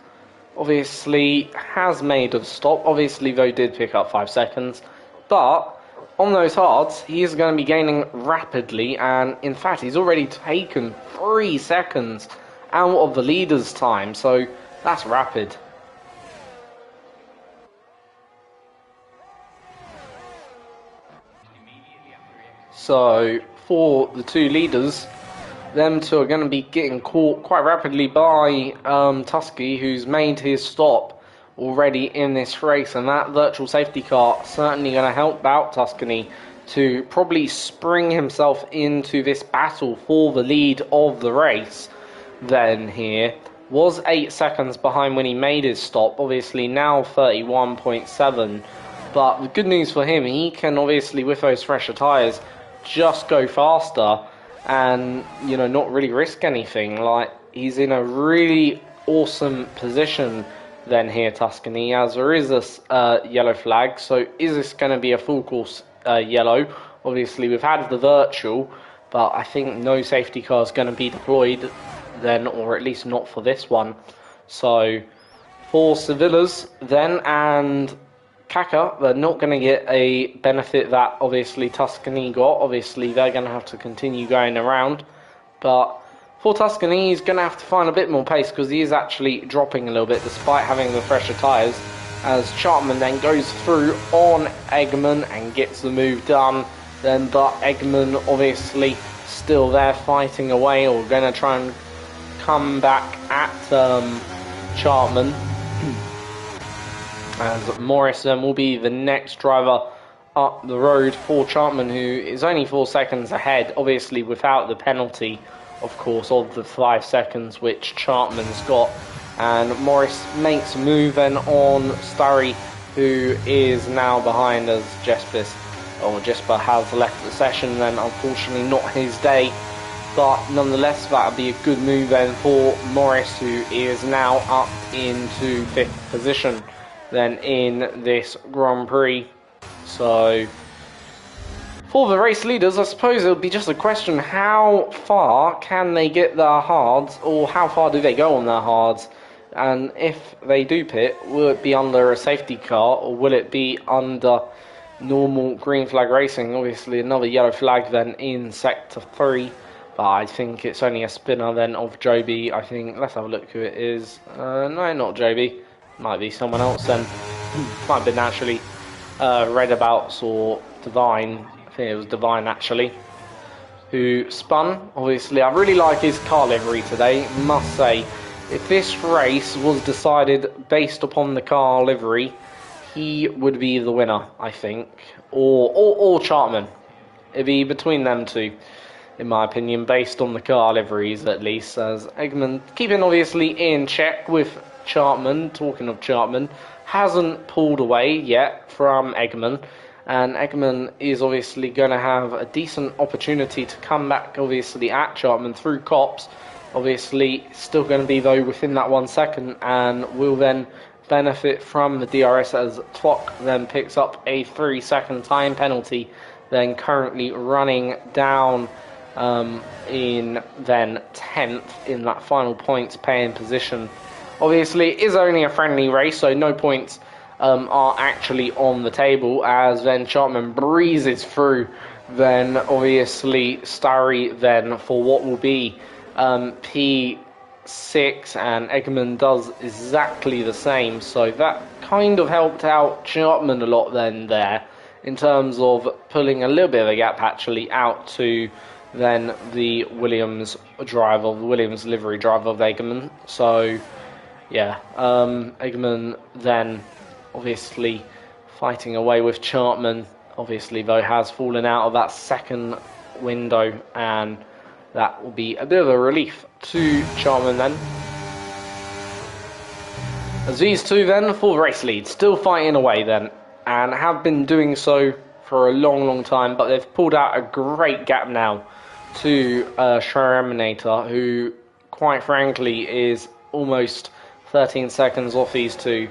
obviously has made a stop, obviously though did pick up 5 seconds, but on those hards he is going to be gaining rapidly, and in fact he's already taken 3 seconds out of the leader's time, so that's rapid. So for the 2 leaders, them 2 are going to be getting caught quite rapidly by Tusky, who's made his stop already in this race, and that virtual safety car certainly going to help out Tuscany to probably spring himself into this battle for the lead of the race. Then here was 8 seconds behind when he made his stop, obviously now 31.7, but the good news for him, he can obviously with those fresher tyres just go faster and, you know, not really risk anything. Like, he's in a really awesome position then here, Tuscany, as there is this yellow flag. So is this going to be a full course yellow? Obviously, we've had the virtual, but I think no safety car is going to be deployed then, or at least not for this one. So for Sevillas then and Kaka, they're not going to get a benefit that obviously Tuscany got. Obviously, they're going to have to continue going around. But for Tuscany, he's going to have to find a bit more pace because he is actually dropping a little bit despite having the fresher tyres. As Chapman then goes through on Eggman and gets the move done. Then, but Eggman obviously still there fighting away, or going to try and come back at Chapman. As Morris then will be the next driver up the road for Chapman, who is only 4 seconds ahead, obviously without the penalty, of course, of the 5 seconds which Chapman's got. And Morris makes a move then on Starry, who is now behind as Jesper has left the session, then unfortunately not his day. But nonetheless, that would be a good move then for Morris, who is now up into 5th position then in this Grand Prix. So for the race leaders, I suppose it would be just a question, how far can they get their hards, or how far do they go on their hards? And if they do pit, will it be under a safety car, or will it be under normal green flag racing? Obviously another yellow flag then in sector 3, but I think it's only a spinner then of Joby. I think, let's have a look who it is. No, not Joby. Might be someone else then. Might have been actually Redabouts or Divine. I think it was Divine actually, who spun. Obviously, I really like his car livery today, must say. If this race was decided based upon the car livery, he would be the winner, I think. Or Chapman. It'd be between them two, in my opinion, based on the car liveries at least. As Eggman, keeping obviously in check with Chapman, talking of Chapman, hasn't pulled away yet from Eggman, and Eggman is obviously going to have a decent opportunity to come back obviously at Chapman through Copse. Obviously still going to be though within that 1 second, and will then benefit from the DRS as Tlock then picks up a 3-second time penalty, then currently running down in then 10th in that final points paying position. Obviously, it is only a friendly race, so no points are actually on the table, as then Chapman breezes through, then obviously Starry then for what will be P6, and Eggman does exactly the same, so that kind of helped out Chapman a lot then there, in terms of pulling a little bit of a gap actually out to then the Williams driver, the Williams livery driver of Eggman. So yeah, Eggman then obviously fighting away with Chapman, obviously though has fallen out of that second window, and that will be a bit of a relief to Chapman then. As these two then, full race lead, still fighting away then, and have been doing so for a long time, but they've pulled out a great gap now to Sharaminator, who quite frankly is almost 13 seconds off these two.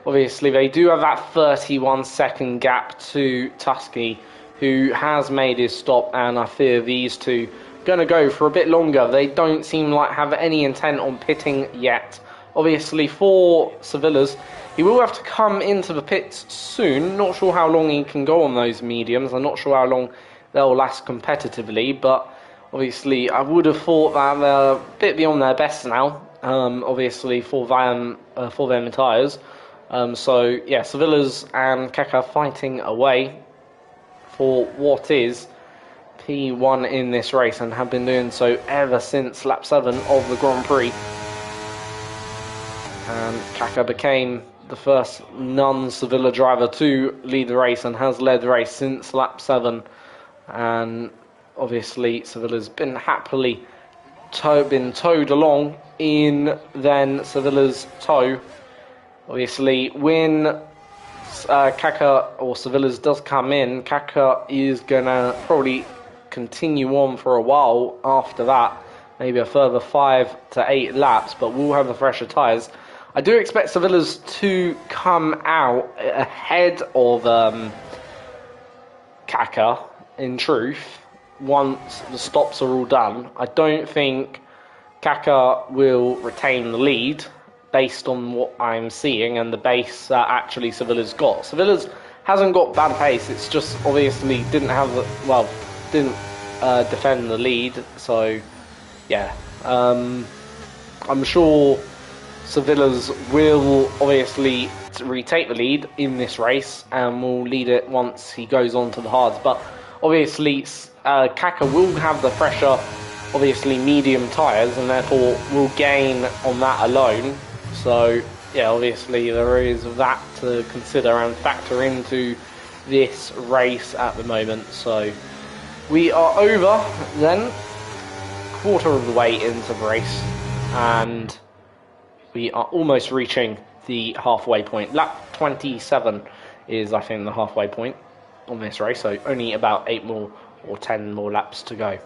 Obviously they do have that 31-second gap to Tusky, who has made his stop, and I fear these two going to go for a bit longer. They don't seem like have any intent on pitting yet. Obviously for Sevillas, he will have to come into the pits soon. Not sure how long he can go on those mediums. I'm not sure how long they'll last competitively, but obviously I would have thought that they're a bit beyond their best now. Obviously for them tyres. So yeah, Sevillas and Keka fighting away for what is P1 in this race, and have been doing so ever since lap 7 of the Grand Prix. And Kaka became the first non-Sevilla driver to lead the race, and has led the race since lap 7. And obviously Sevilla's been happily been towed along in then Sevilla's tow. Obviously when Kaka or Sevilla's does come in, Kaka is gonna probably continue on for a while after that, maybe a further 5 to 8 laps, but we'll have the fresher tyres. I do expect Sevilla's to come out ahead of Kaka, in truth, once the stops are all done. I don't think Kaka will retain the lead based on what I'm seeing and the base that actually Sevilla's got. Sevilla's hasn't got bad pace, it's just obviously didn't defend the lead, so yeah. I'm sure Sevilla's will obviously retake the lead in this race and will lead it once he goes on to the hards, but obviously Kaka will have the fresher, obviously medium tyres, and therefore will gain on that alone. So yeah, obviously there is that to consider and factor into this race at the moment. So we are over then, quarter of the way into the race, and we are almost reaching the halfway point. Lap 27 is, I think, the halfway point on this race, so only about 8 more or 10 more laps to go.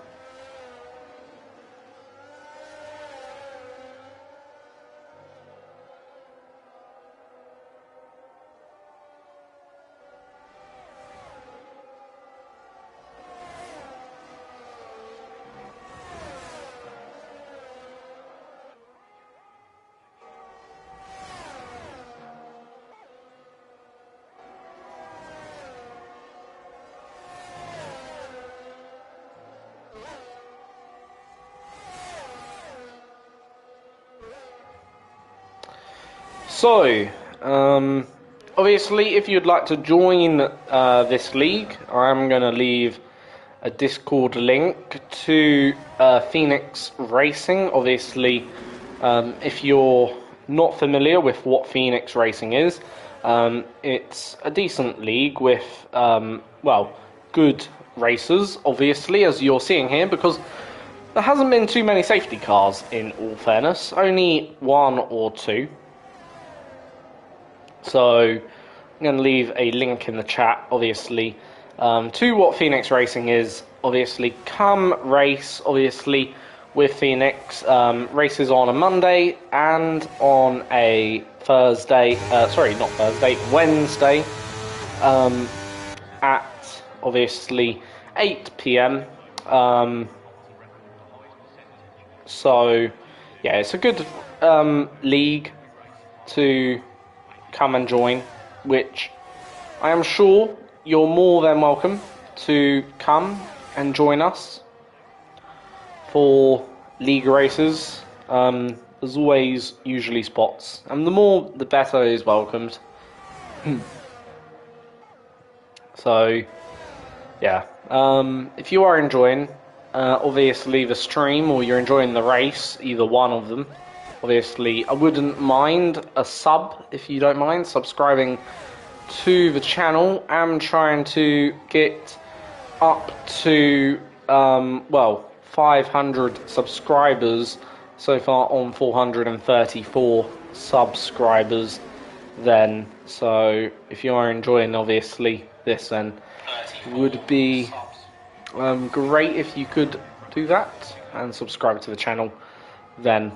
So, obviously, if you'd like to join this league, I'm going to leave a Discord link to Phoenix Racing. Obviously, if you're not familiar with what Phoenix Racing is, it's a decent league with, good racers, obviously, as you're seeing here, because there hasn't been too many safety cars, in all fairness, only 1 or 2. So I'm going to leave a link in the chat, obviously, to what Phoenix Racing is. Obviously, come race, obviously, with Phoenix. Races on a Monday and on a Wednesday, at, obviously, 8 PM. So, yeah, it's a good league to come and join, which I am sure you're more than welcome to come and join us for league races. There's always usually spots, and the more the better is welcomed. So yeah, if you are enjoying obviously the stream, or you're enjoying the race, either one of them, obviously, I wouldn't mind a sub, if you don't mind, subscribing to the channel. I'm trying to get up to, 500 subscribers so far on 434 subscribers then. So, if you are enjoying, obviously, this, then would be great if you could do that and subscribe to the channel then.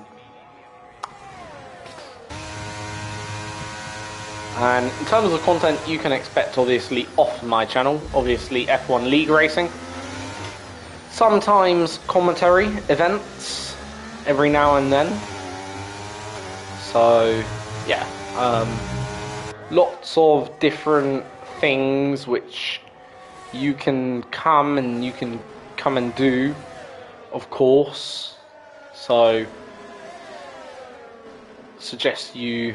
And in terms of content you can expect, obviously, off my channel, obviously F1 League Racing, sometimes commentary events every now and then. So yeah, lots of different things which you can come and do, of course. So suggest you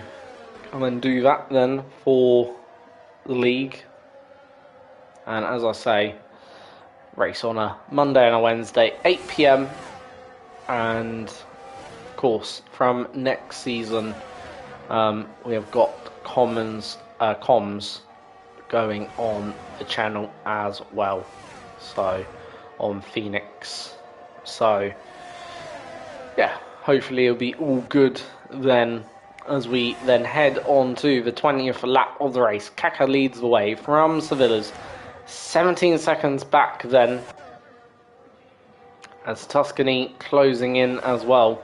come and do that then for the league. And as I say, race on a Monday and a Wednesday, 8 PM. And of course, from next season, we have got comms going on the channel as well. So on Phoenix. So yeah, hopefully it'll be all good then, as we then head on to the 20th lap of the race. Kaka leads the way from Sevilla's 17 seconds back then. as Tuscany closing in as well.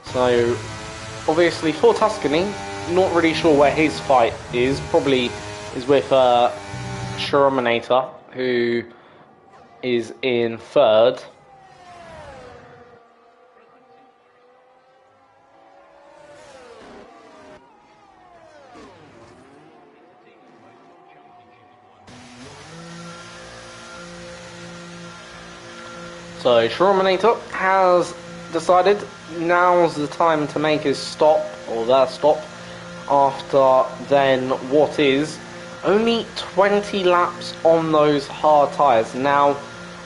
So, obviously for Tuscany, not really sure where his fight is. Probably is with Shuraminator, who is in third. So Shuraminator has decided now's the time to make his stop, or their stop, after then what is only 20 laps on those hard tyres. Now,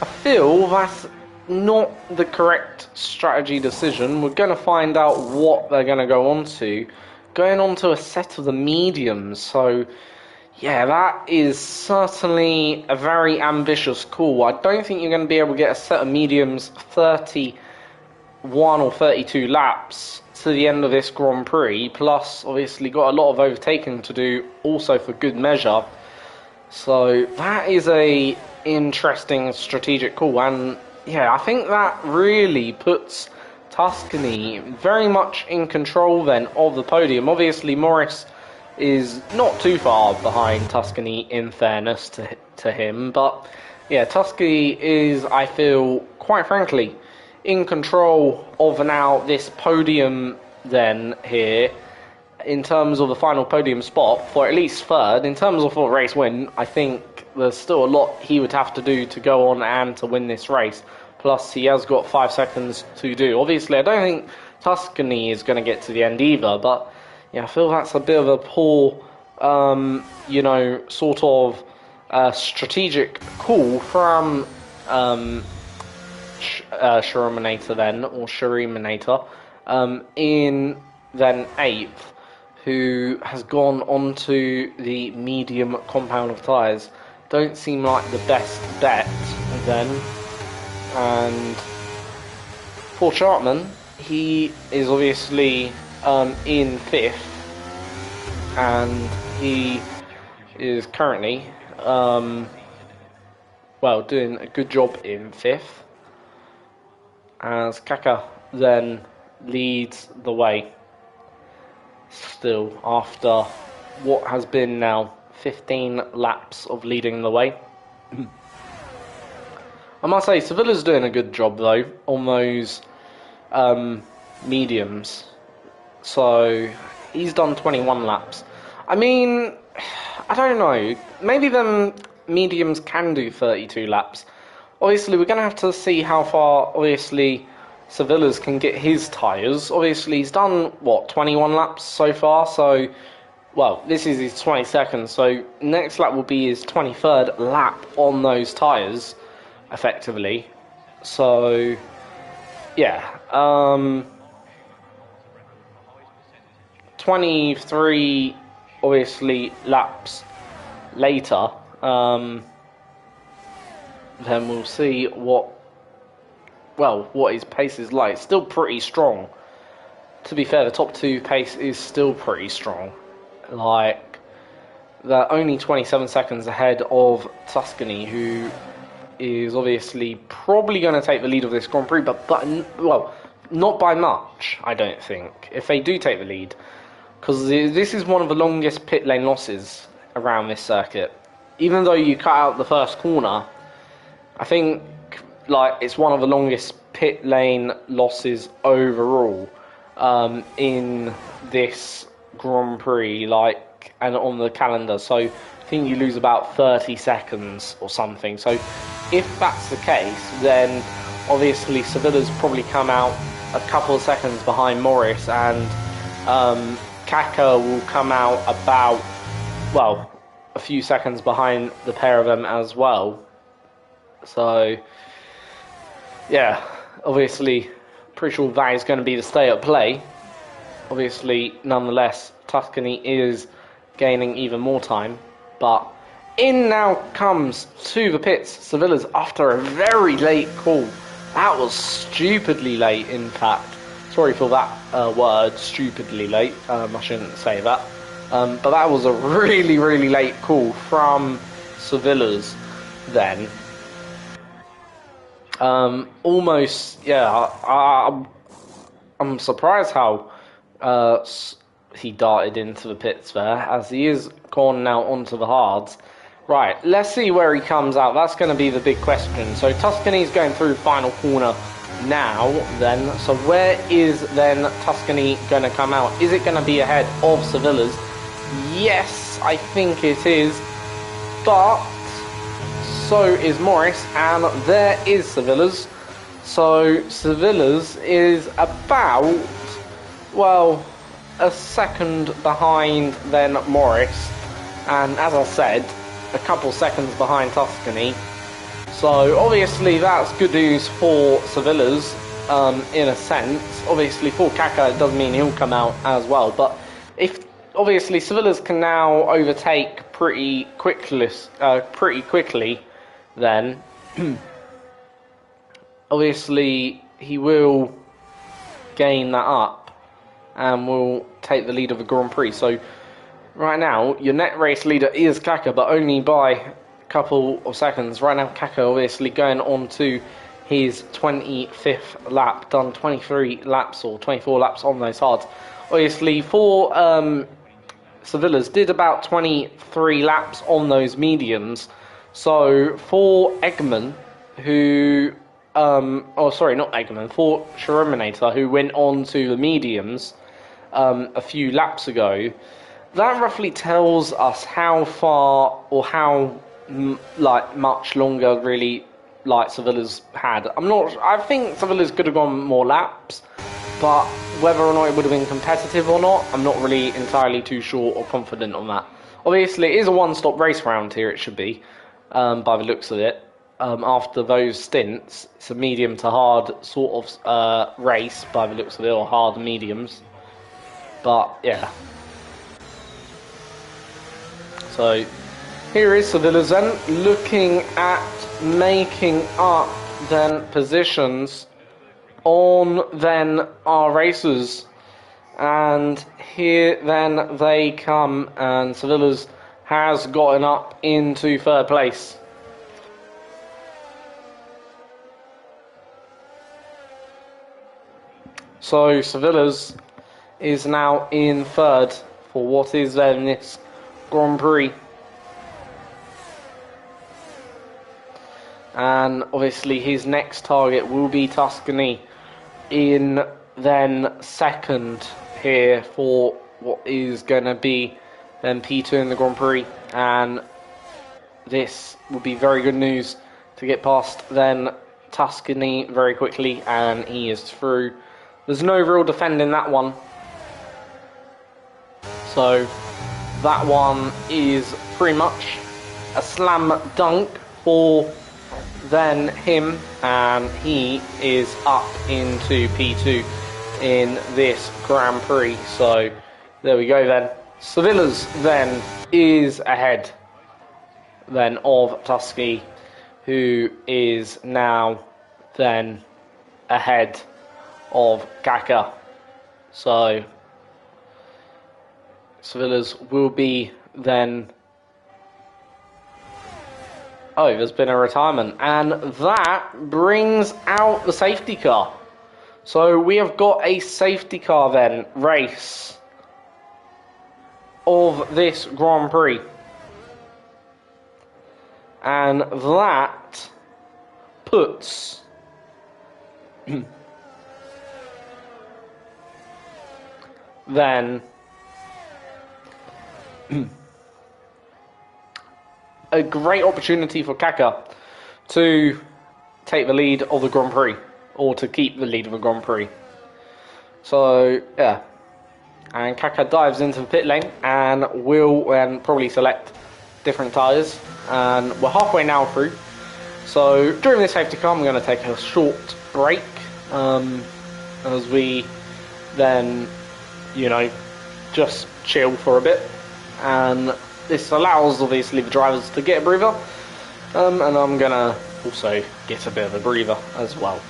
I feel that's not the correct strategy decision. We're going to find out what they're going to go on to. Going on to a set of the mediums, so yeah, that is certainly a very ambitious call. I don't think you're going to be able to get a set of mediums 31 or 32 laps to the end of this Grand Prix, plus obviously got a lot of overtaking to do also for good measure. So that is a interesting strategic call, and yeah, I think that really puts Tuscany very much in control then of the podium. Obviously Morris is not too far behind Tuscany in fairness to him, but yeah, Tuscany is, I feel, quite frankly, in control of now this podium then here, in terms of the final podium spot for at least third. In terms of a race win, I think there's still a lot he would have to do to go on and to win this race, plus he has got 5 seconds to do. Obviously I don't think Tuscany is going to get to the end either, but yeah, I feel that's a bit of a poor, sort of strategic call from Shuraminator then, or Shuriminator, in then 8th, who has gone onto the medium compound of tyres. Don't seem like the best bet then. And for Sharpman, he is obviously in 5th, and he is currently doing a good job in 5th, as Kaka then leads the way still after what has been now 15 laps of leading the way. I must say Sevilla's doing a good job though on those mediums. So he's done 21 laps. I mean, I don't know. Maybe them mediums can do 32 laps. Obviously, we're going to have to see how far, obviously, Sevilla's can get his tyres. Obviously, he's done, 21 laps so far. So, this is his 22nd. So, next lap will be his 23rd lap on those tyres, effectively. So, yeah. 23, obviously, laps later, then we'll see what his pace is like. Still pretty strong. To be fair, the top 2 pace is still pretty strong. Like, they're only 27 seconds ahead of Tuscany, who is obviously probably going to take the lead of this Grand Prix, but not by much, I don't think, if they do take the lead. Because this is one of the longest pit lane losses around this circuit. Even though you cut out the first corner, I think it's one of the longest pit lane losses overall in this Grand Prix, and on the calendar. So I think you lose about 30 seconds or something. So if that's the case, then obviously Sevilla's probably come out a couple of seconds behind Morris, and Kaka will come out about, a few seconds behind the pair of them as well. So, yeah, obviously, pretty sure that is going to be the stay at play. Obviously, nonetheless, Tuscany is gaining even more time. But in now comes to the pits Sevilla's after a very late call. That was stupidly late, in fact. Sorry for that word, stupidly late. I shouldn't say that. But that was a really, really late call from Sevilla's then. Almost, yeah. I'm surprised how he darted into the pits there, as he is gone now onto the hards. Right, let's see where he comes out. That's going to be the big question. So Tuscany's going through final corner now, then. So where is then Tuscany going to come out? Is it going to be ahead of Sevilla's? Yes, I think it is. But so is Morris, and there is Sevilla's. So Sevilla's is about, well, a second behind than Morris, and as I said, a couple seconds behind Tuscany. So obviously that's good news for Sevilla's, in a sense. Obviously for Kaka it does mean he'll come out as well, but if obviously Sevilla's can now overtake pretty quickly, then obviously he will gain that up and will take the lead of the Grand Prix. So right now your net race leader is Kaka, but only by a couple of seconds. Right now Kaka obviously going on to his 25th lap, done 23 laps or 24 laps on those hards. Obviously for Sevilla's did about 23 laps on those mediums. So for Eggman, who for Sherminator, who went on to the mediums a few laps ago, that roughly tells us how far or how much longer really Sevilla's had. I think Sevilla's could have gone more laps, but whether or not it would have been competitive or not, I'm not really entirely too sure or confident on that. Obviously, it is a one-stop race round here, it should be, by the looks of it. After those stints, it's a medium to hard sort of race, by the looks of it, or hard mediums. But, yeah. So, here is Sevilla's then, looking at making up then positions on then our races, and here then they come, and Sevilla's has gotten up into third place. So Sevilla's is now in third for what is then this Grand Prix. And obviously his next target will be Tuscany in then second here for what is going to be then P2 in the Grand Prix. And this will be very good news to get past then Tuscany very quickly, and he is through. There's no real defending that one. So that one is pretty much a slam dunk for then him, and he is up into P2 in this Grand Prix. So there we go then. Sevilla's then is ahead then of Tusky, who is now then ahead of Kaka. So Sevilla's will be then... Oh, there's been a retirement, and that brings out the safety car. So we have got a safety car then race of this Grand Prix, and that puts then a great opportunity for Kaka to take the lead of the Grand Prix, or to keep the lead of the Grand Prix. So yeah, and Kaka dives into the pit lane and will probably select different tyres, and we're halfway now through. So during this safety car I'm going to take a short break as we then, you know, just chill for a bit, and this allows obviously the drivers to get a breather, and I'm going to also get a bit of a breather as well.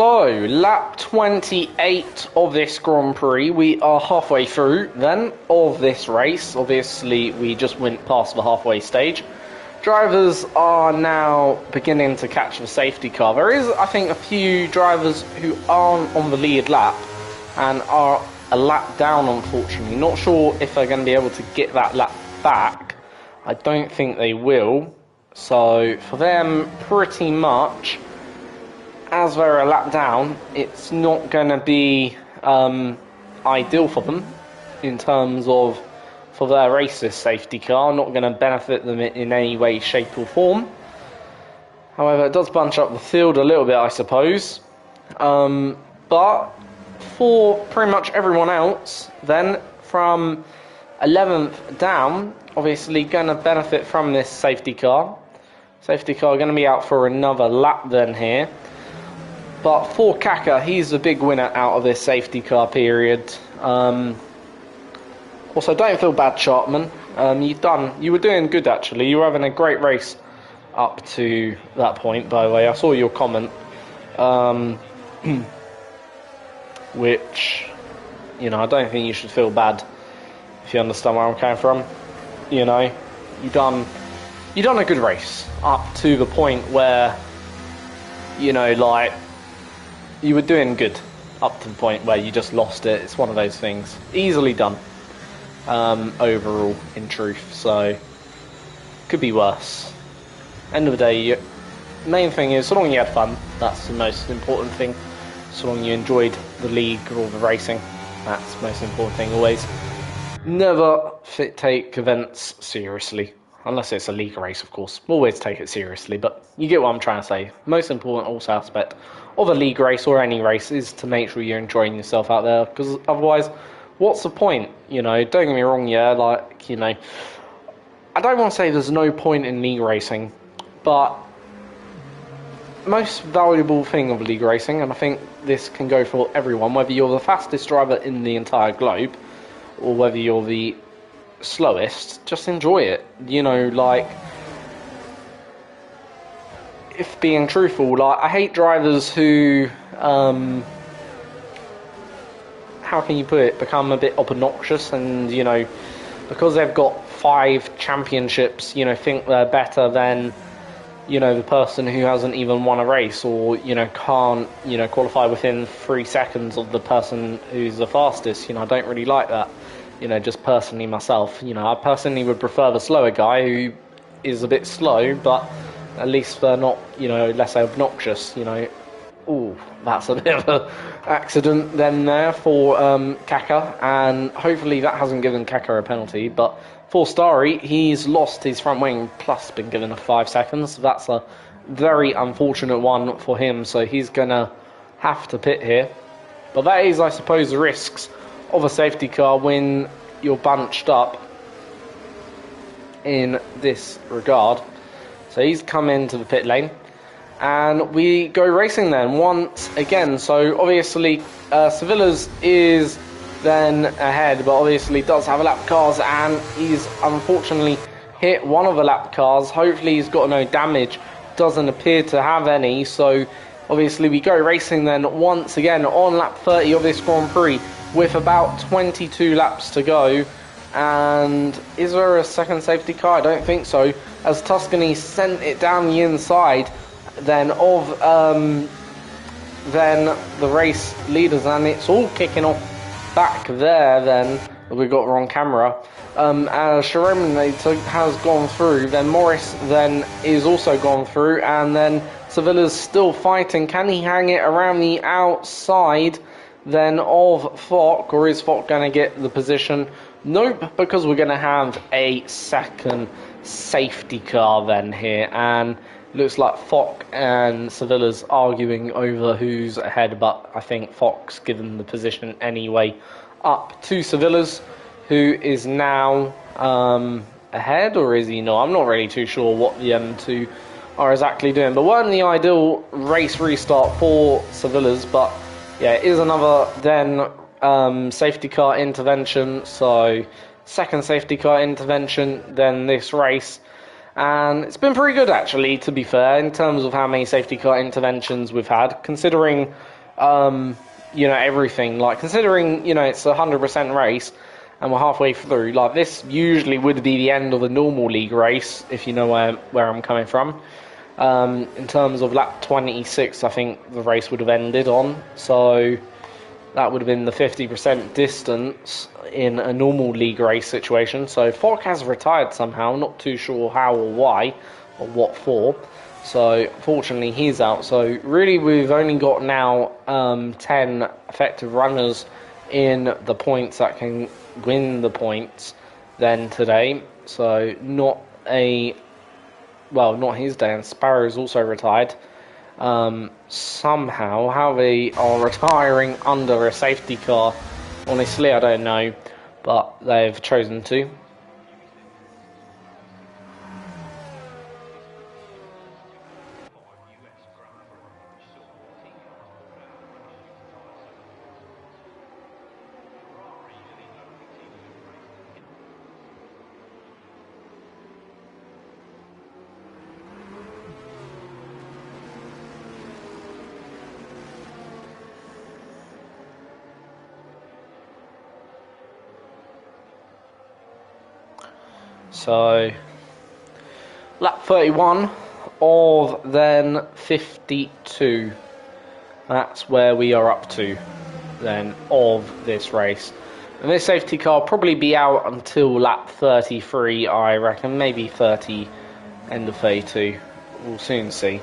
So, lap 28 of this Grand Prix. We are halfway through then of this race. Obviously, we just went past the halfway stage. Drivers are now beginning to catch the safety car. There is, I think, a few drivers who aren't on the lead lap and are a lap down, unfortunately. Not sure if they're going to be able to get that lap back. I don't think they will. So, for them, pretty much, as they're a lap down, it's not going to be ideal for them in terms of for their races safety car, not going to benefit them in any way, shape or form. However, it does bunch up the field a little bit, I suppose. But for pretty much everyone else, then from 11th down, obviously going to benefit from this safety car. Safety car going to be out for another lap then here. But for Kaka, he's the big winner out of this safety car period. Also, don't feel bad, Sharpman. You were doing good, actually. You were having a great race up to that point, by the way. I saw your comment. Which, I don't think you should feel bad, if you understand where I'm coming from. You done a good race up to the point where, you were doing good up to the point where you just lost it. It's one of those things. Easily done. Overall, in truth, so could be worse. End of the day, main thing is, so long you had fun, that's the most important thing. So long you enjoyed the league or the racing, that's the most important thing always. Never take events seriously, unless it's a league race, of course. Always take it seriously, but you get what I'm trying to say. Most important also aspect of a league race or any race is to make sure you're enjoying yourself out there, because otherwise, what's the point? Don't get me wrong, I don't want to say there's no point in league racing, but most valuable thing of league racing, and I think this can go for everyone, whether you're the fastest driver in the entire globe, or whether you're the slowest, just enjoy it. If being truthful, I hate drivers who, how can you put it, become a bit obnoxious and, because they've got 5 championships, think they're better than, the person who hasn't even won a race or, can't, qualify within 3 seconds of the person who's the fastest. I don't really like that, just personally myself. I personally would prefer the slower guy who is a bit slow, but at least they're not, less obnoxious, Ooh, that's a bit of an accident then there for Kaka, and hopefully that hasn't given Kaka a penalty, but for Starry, he's lost his front wing plus been given a 5 seconds. That's a very unfortunate one for him, so he's going to have to pit here. But that is, I suppose, the risks of a safety car when you're bunched up in this regard. So he's come into the pit lane. And we go racing then once again. So obviously Sevillas is then ahead, but obviously does have a lap cars, and he's unfortunately hit one of the lap cars. Hopefully he's got no damage, doesn't appear to have any. So obviously we go racing then once again on lap 30 of this Grand Prix with about 22 laps to go. And is there a second safety car? I don't think so, as Tuscany sent it down the inside then of then the race leaders, and it's all kicking off back there then. We got wrong camera. As Sharon has gone through, then Morris then is also gone through, and then Sevilla's still fighting. Can he hang it around the outside then of Fock, or is Fock going to get the position? Nope, because we're going to have a second safety car then here, and looks like Fock and Sevilla's arguing over who's ahead, but I think Fock's given the position anyway up to Sevilla's, who is now ahead, or is he not? I'm not really too sure what the M2 are exactly doing, but weren't the ideal race restart for Sevilla's, but yeah, it is another then safety car intervention, so second safety car intervention then this race. And it's been pretty good, actually, to be fair, in terms of how many safety car interventions we've had, considering, everything. Like, considering, it's a 100% race, and we're halfway through. Like, this usually would be the end of a normal league race, if you know where I'm coming from. In terms of lap 26, I think the race would have ended on. So that would have been the 50% distance in a normal league race situation. So Fogg has retired somehow, not too sure how or why, or what for. So fortunately he's out. So really we've only got now 10 effective runners in the points that can win the points then today. So not his day, and Sparrow's also retired. Somehow, how they are retiring under a safety car, honestly, I don't know, but they've chosen to. So, lap 31 of then 52. That's where we are up to then of this race. And this safety car will probably be out until lap 33, I reckon. Maybe 30, end of 32. We'll soon see.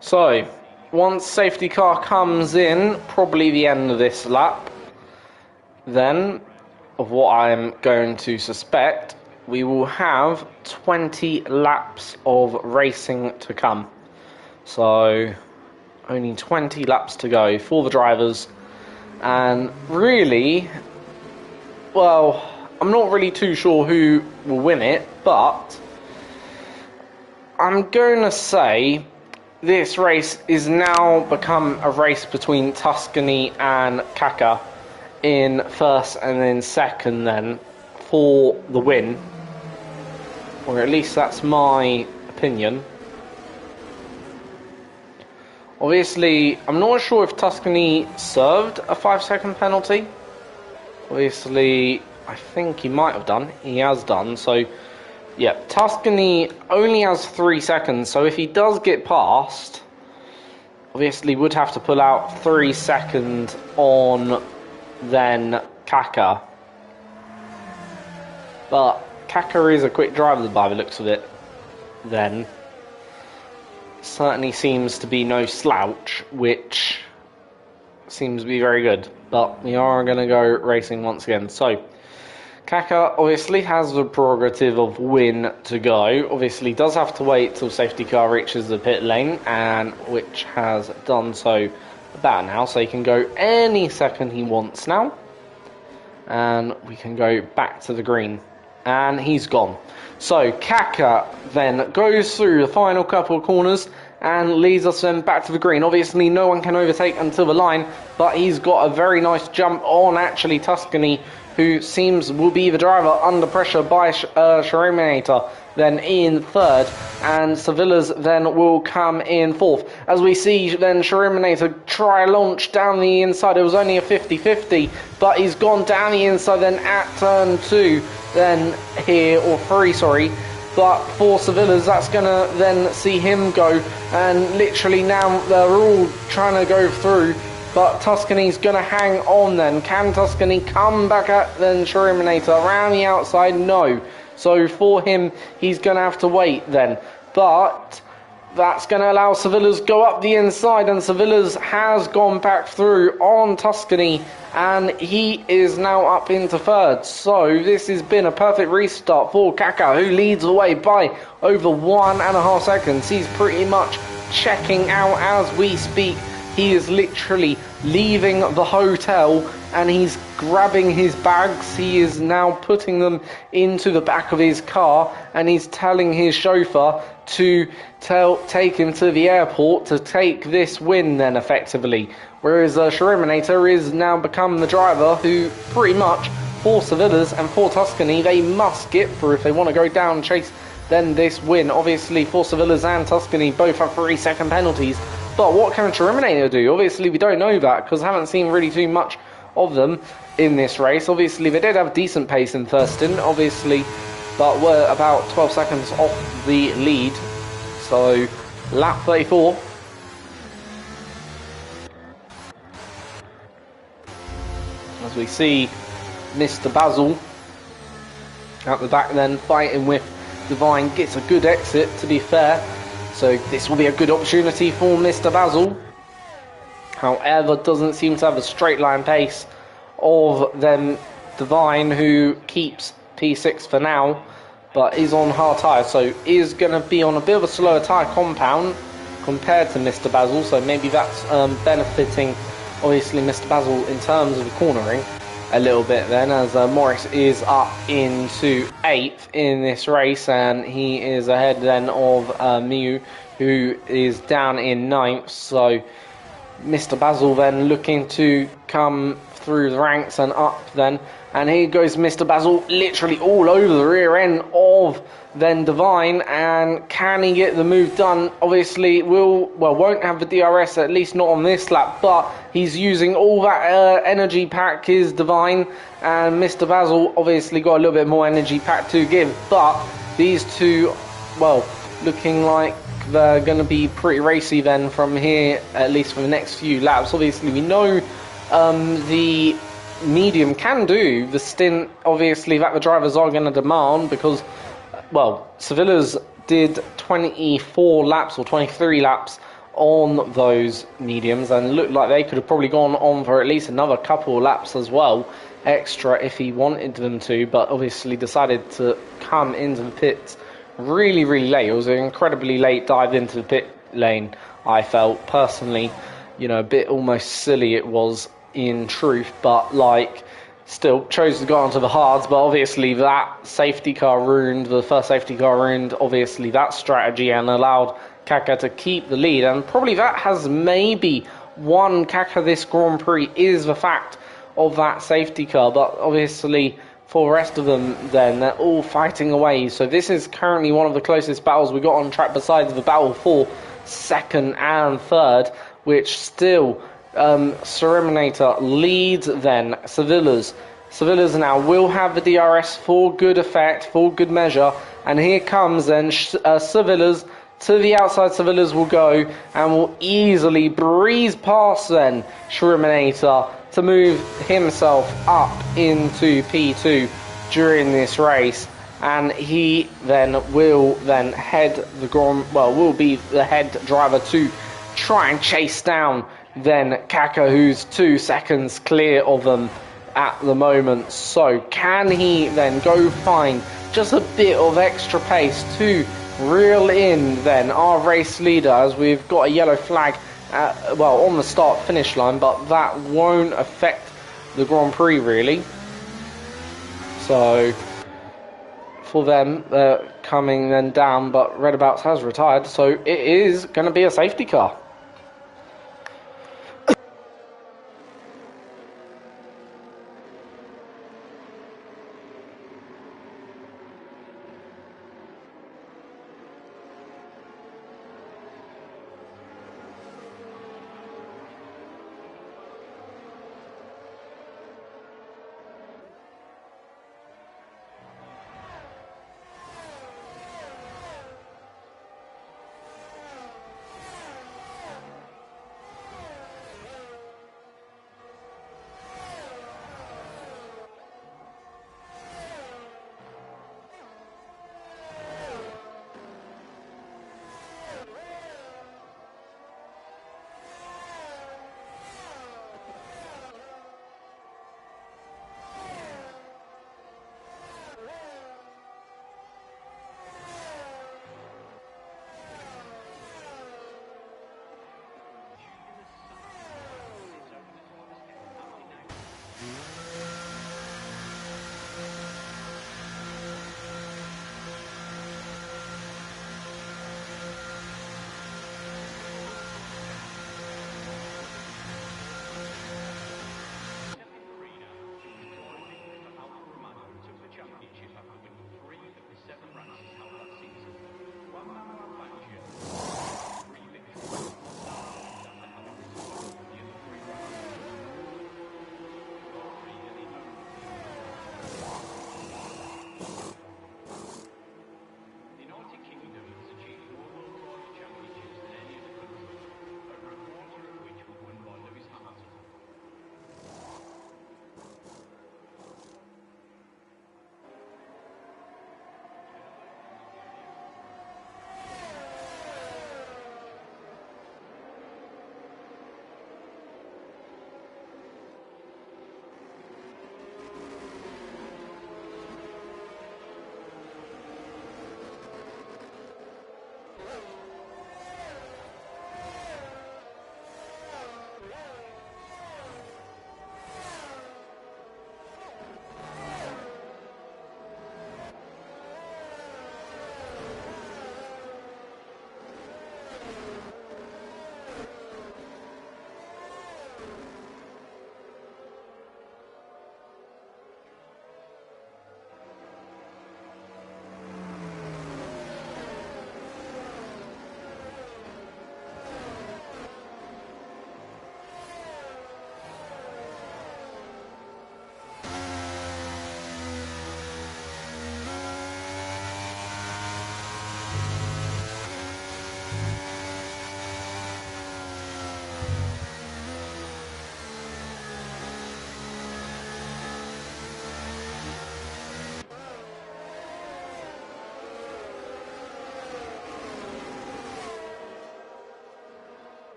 So, once safety car comes in, probably the end of this lap, then, of what I'm going to suspect, we will have 20 laps of racing to come. So, only 20 laps to go for the drivers. And really, well, I'm not really too sure who will win it, but I'm going to say this race is now become a race between Tuscany and Kaka in first and then second then for the win. Or at least that's my opinion. Obviously, I'm not sure if Tuscany served a 5-second penalty. Obviously, I think he might have done. He has done, so yeah, Tuscany only has 3 seconds, so if he does get past, obviously would have to pull out 3 seconds on then Kaka. But Kaka is a quick driver by the looks of it, then. Certainly seems to be no slouch, which seems to be very good. But we are going to go racing once again. So, Kaka obviously has the prerogative of win to go. Obviously does have to wait till safety car reaches the pit lane, and which has done so about now, so he can go any second he wants now. and we can go back to the green. And he's gone. So Kaka then goes through the final couple of corners and leads us then back to the green. Obviously no one can overtake until the line, but he's got a very nice jump on actually Tuscany, who will be the driver under pressure by Sharaminator then in third, and Sevillas then will come in fourth. As we see then Sharaminator try launch down the inside. It was only a 50-50, but he's gone down the inside then at turn 2 then here, or 3 sorry, but for Sevillas that's gonna then see him go, and literally now they're all trying to go through, but Tuscany's gonna hang on then. Can Tuscany come back at then Sharaminator around the outside? No. So for him, he's going to have to wait then. But that's going to allow Sevillas go up the inside, and Sevillas has gone back through on Tuscany, and he is now up into third. So this has been a perfect restart for Kaka, who leads the way by over 1.5 seconds. He's pretty much checking out as we speak. He is literally leaving the hotel and he's grabbing his bags. He is now putting them into the back of his car, and he's telling his chauffeur to take him to the airport to take this win then effectively. Whereas Sharaminator is now become the driver who pretty much, for Sevillas and for Tuscany, they must get through if they want to go down and chase then this win. Obviously for Sevillas and Tuscany both have 3-second penalties. But what can Sharaminator do? Obviously we don't know that because I haven't seen really too much of them in this race. Obviously they did have decent pace in first stint, obviously, but were about 12 seconds off the lead. So lap 34. As we see Mr. Basil at the back then fighting with Divine, gets a good exit to be fair. So this will be a good opportunity for Mr. Basil. However, doesn't seem to have a straight line pace of them Divine, who keeps P6 for now, but is on hard tyres, so is going to be on a bit of a slower tyre compound compared to Mr. Basil, so maybe that's benefiting obviously Mr. Basil in terms of the cornering a little bit then, as Morris is up into 8th in this race, and he is ahead then of Miu, who is down in 9th, so Mr. Basil then looking to come through the ranks and up then, and here goes Mr. Basil literally all over the rear end of then Divine, and can he get the move done? Obviously won't have the DRS, at least not on this lap, but he's using all that energy pack is Divine, and Mr. Basil obviously got a little bit more energy pack to give, but these two, well, looking like they're going to be pretty racy then from here, at least for the next few laps. Obviously we know the medium can do the stint obviously that the drivers are going to demand, because well, Sevillas did 24 laps or 23 laps on those mediums, and looked like they could have probably gone on for at least another couple of laps as well extra if he wanted them to, but obviously decided to come into the pits really late. It was an incredibly late dive into the pit lane, I felt personally, you know, a bit almost silly it was in truth, but like still chose to go onto the hards. But obviously that safety car ruined, the first safety car ruined obviously that strategy and allowed Kaka to keep the lead, and probably that has maybe won Kaka this Grand Prix, is the fact of that safety car. But obviously for the rest of them then, they're all fighting away, so this is currently one of the closest battles we got on track, besides the battle for second and third, which still Sharaminator leads then Sevillas. Sevillas now will have the DRS for good effect, for good measure, and here comes then Sevillas to the outside. Sevillas will go and will easily breeze past then Sharaminator to move himself up into P2 during this race, and he then will head will be the head driver to try and chase down then Kaka, who's 2 seconds clear of them at the moment. So can he then go find just a bit of extra pace to reel in then our race leader, as we've got a yellow flag on the start finish line, but that won't affect the Grand Prix really. So for them, they're coming then down, but Redabouts has retired, so it is going to be a safety car.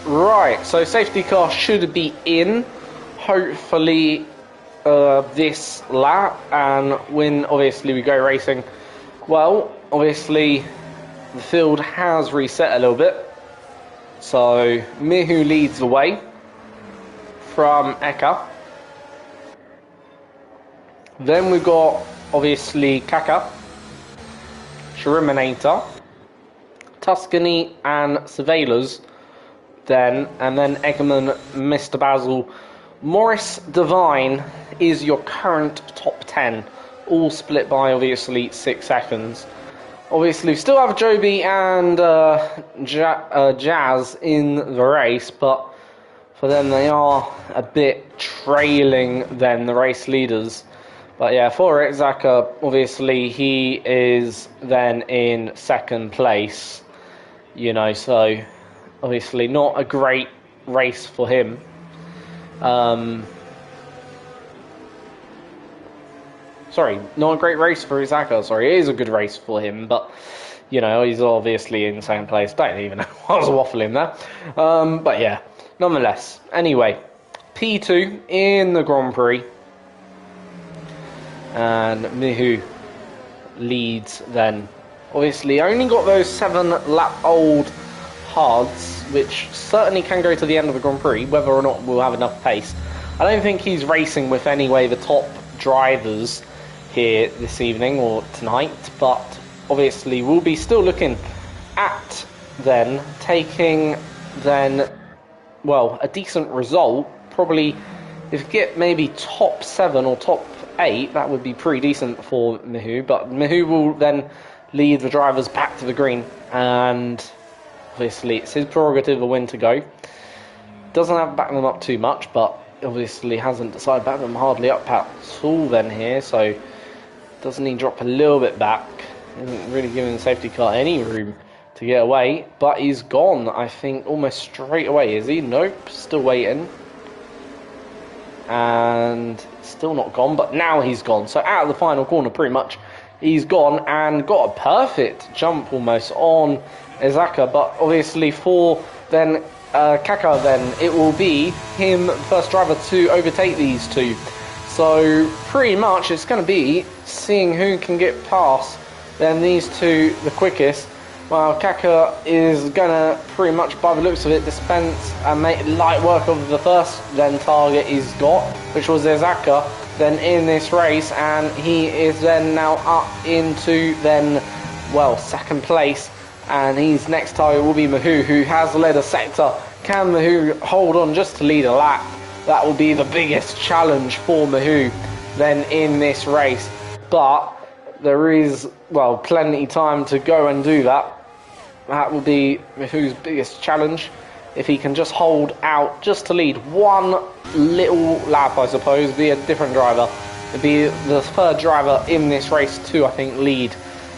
Right, so safety car should be in, hopefully this lap, and when obviously we go racing. Well, obviously the field has reset a little bit, so Mihu leads the way from Eka. Then we've got obviously Kaka, Shuriminator, Tuscany and Surveillors. And then Eggerman, Mr. Basil. Morris Devine is your current top 10, all split by obviously 6 seconds. Obviously, we still have Joby and Jazz in the race, but for them they are a bit trailing than the race leaders. But yeah, for Zaka, obviously he is then in second place, you know, so obviously not a great race for him. So sorry, not a great race for Izaka. Sorry, it is a good race for him, but you know, he's obviously in second place. Don't even know why I was waffling there. But yeah, nonetheless. Anyway, P2 in the Grand Prix. And Mihu leads then. Obviously, only got those 7-lap-old hards, which certainly can go to the end of the Grand Prix, whether or not we'll have enough pace. I don't think he's racing with anyway the top drivers here this evening or tonight, but obviously we'll be still looking at then taking then, well, a decent result. Probably if you get maybe top 7 or top 8, that would be pretty decent for Mihu, but Mihu will then lead the drivers back to the green, and obviously it's his prerogative of when to go. Doesn't have to back them up too much, but obviously hasn't decided to back them hardly up at all then here, so doesn't he drop a little bit back? Isn't really giving the safety car any room to get away, but he's gone, I think, almost straight away, is he? Nope, still waiting. And still not gone, but now he's gone. So out of the final corner, pretty much, he's gone and got a perfect jump almost on Izaka, but obviously for then Kaka, then it will be him, first driver to overtake these two. So pretty much it's going to be seeing who can get past then these two the quickest. Well, Kaka is going to pretty much, by the looks of it, dispense and make light work of the first then target he's got, which was Izaka, then in this race, and he is then now up into then, well, second place, and his next target will be Mihu, who has led a sector. Can Mihu hold on just to lead a lap? That will be the biggest challenge for Mihu then in this race, but there is, well, plenty time to go and do that. That will be Mihu's biggest challenge. If he can just hold out, just to lead one little lap, I suppose, be a different driver. It'd be the third driver in this race to, I think, lead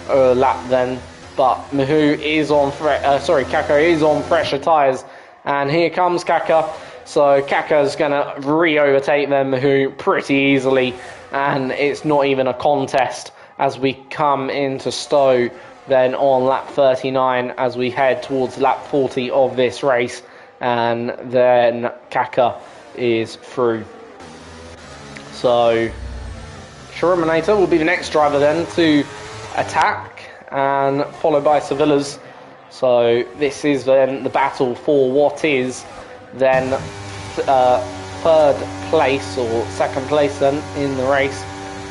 a lap then. But Mihu is on, Kaka is on fresher tyres. And here comes Kaka. So Kaka's going to re-overtake them, Mihu, pretty easily. And it's not even a contest as we come into Stowe then on lap 39 as we head towards lap 40 of this race, and then Kaka is through. So Shuriminator will be the next driver then to attack, and followed by Sevillas. So this is then the battle for what is then third place or second place then in the race.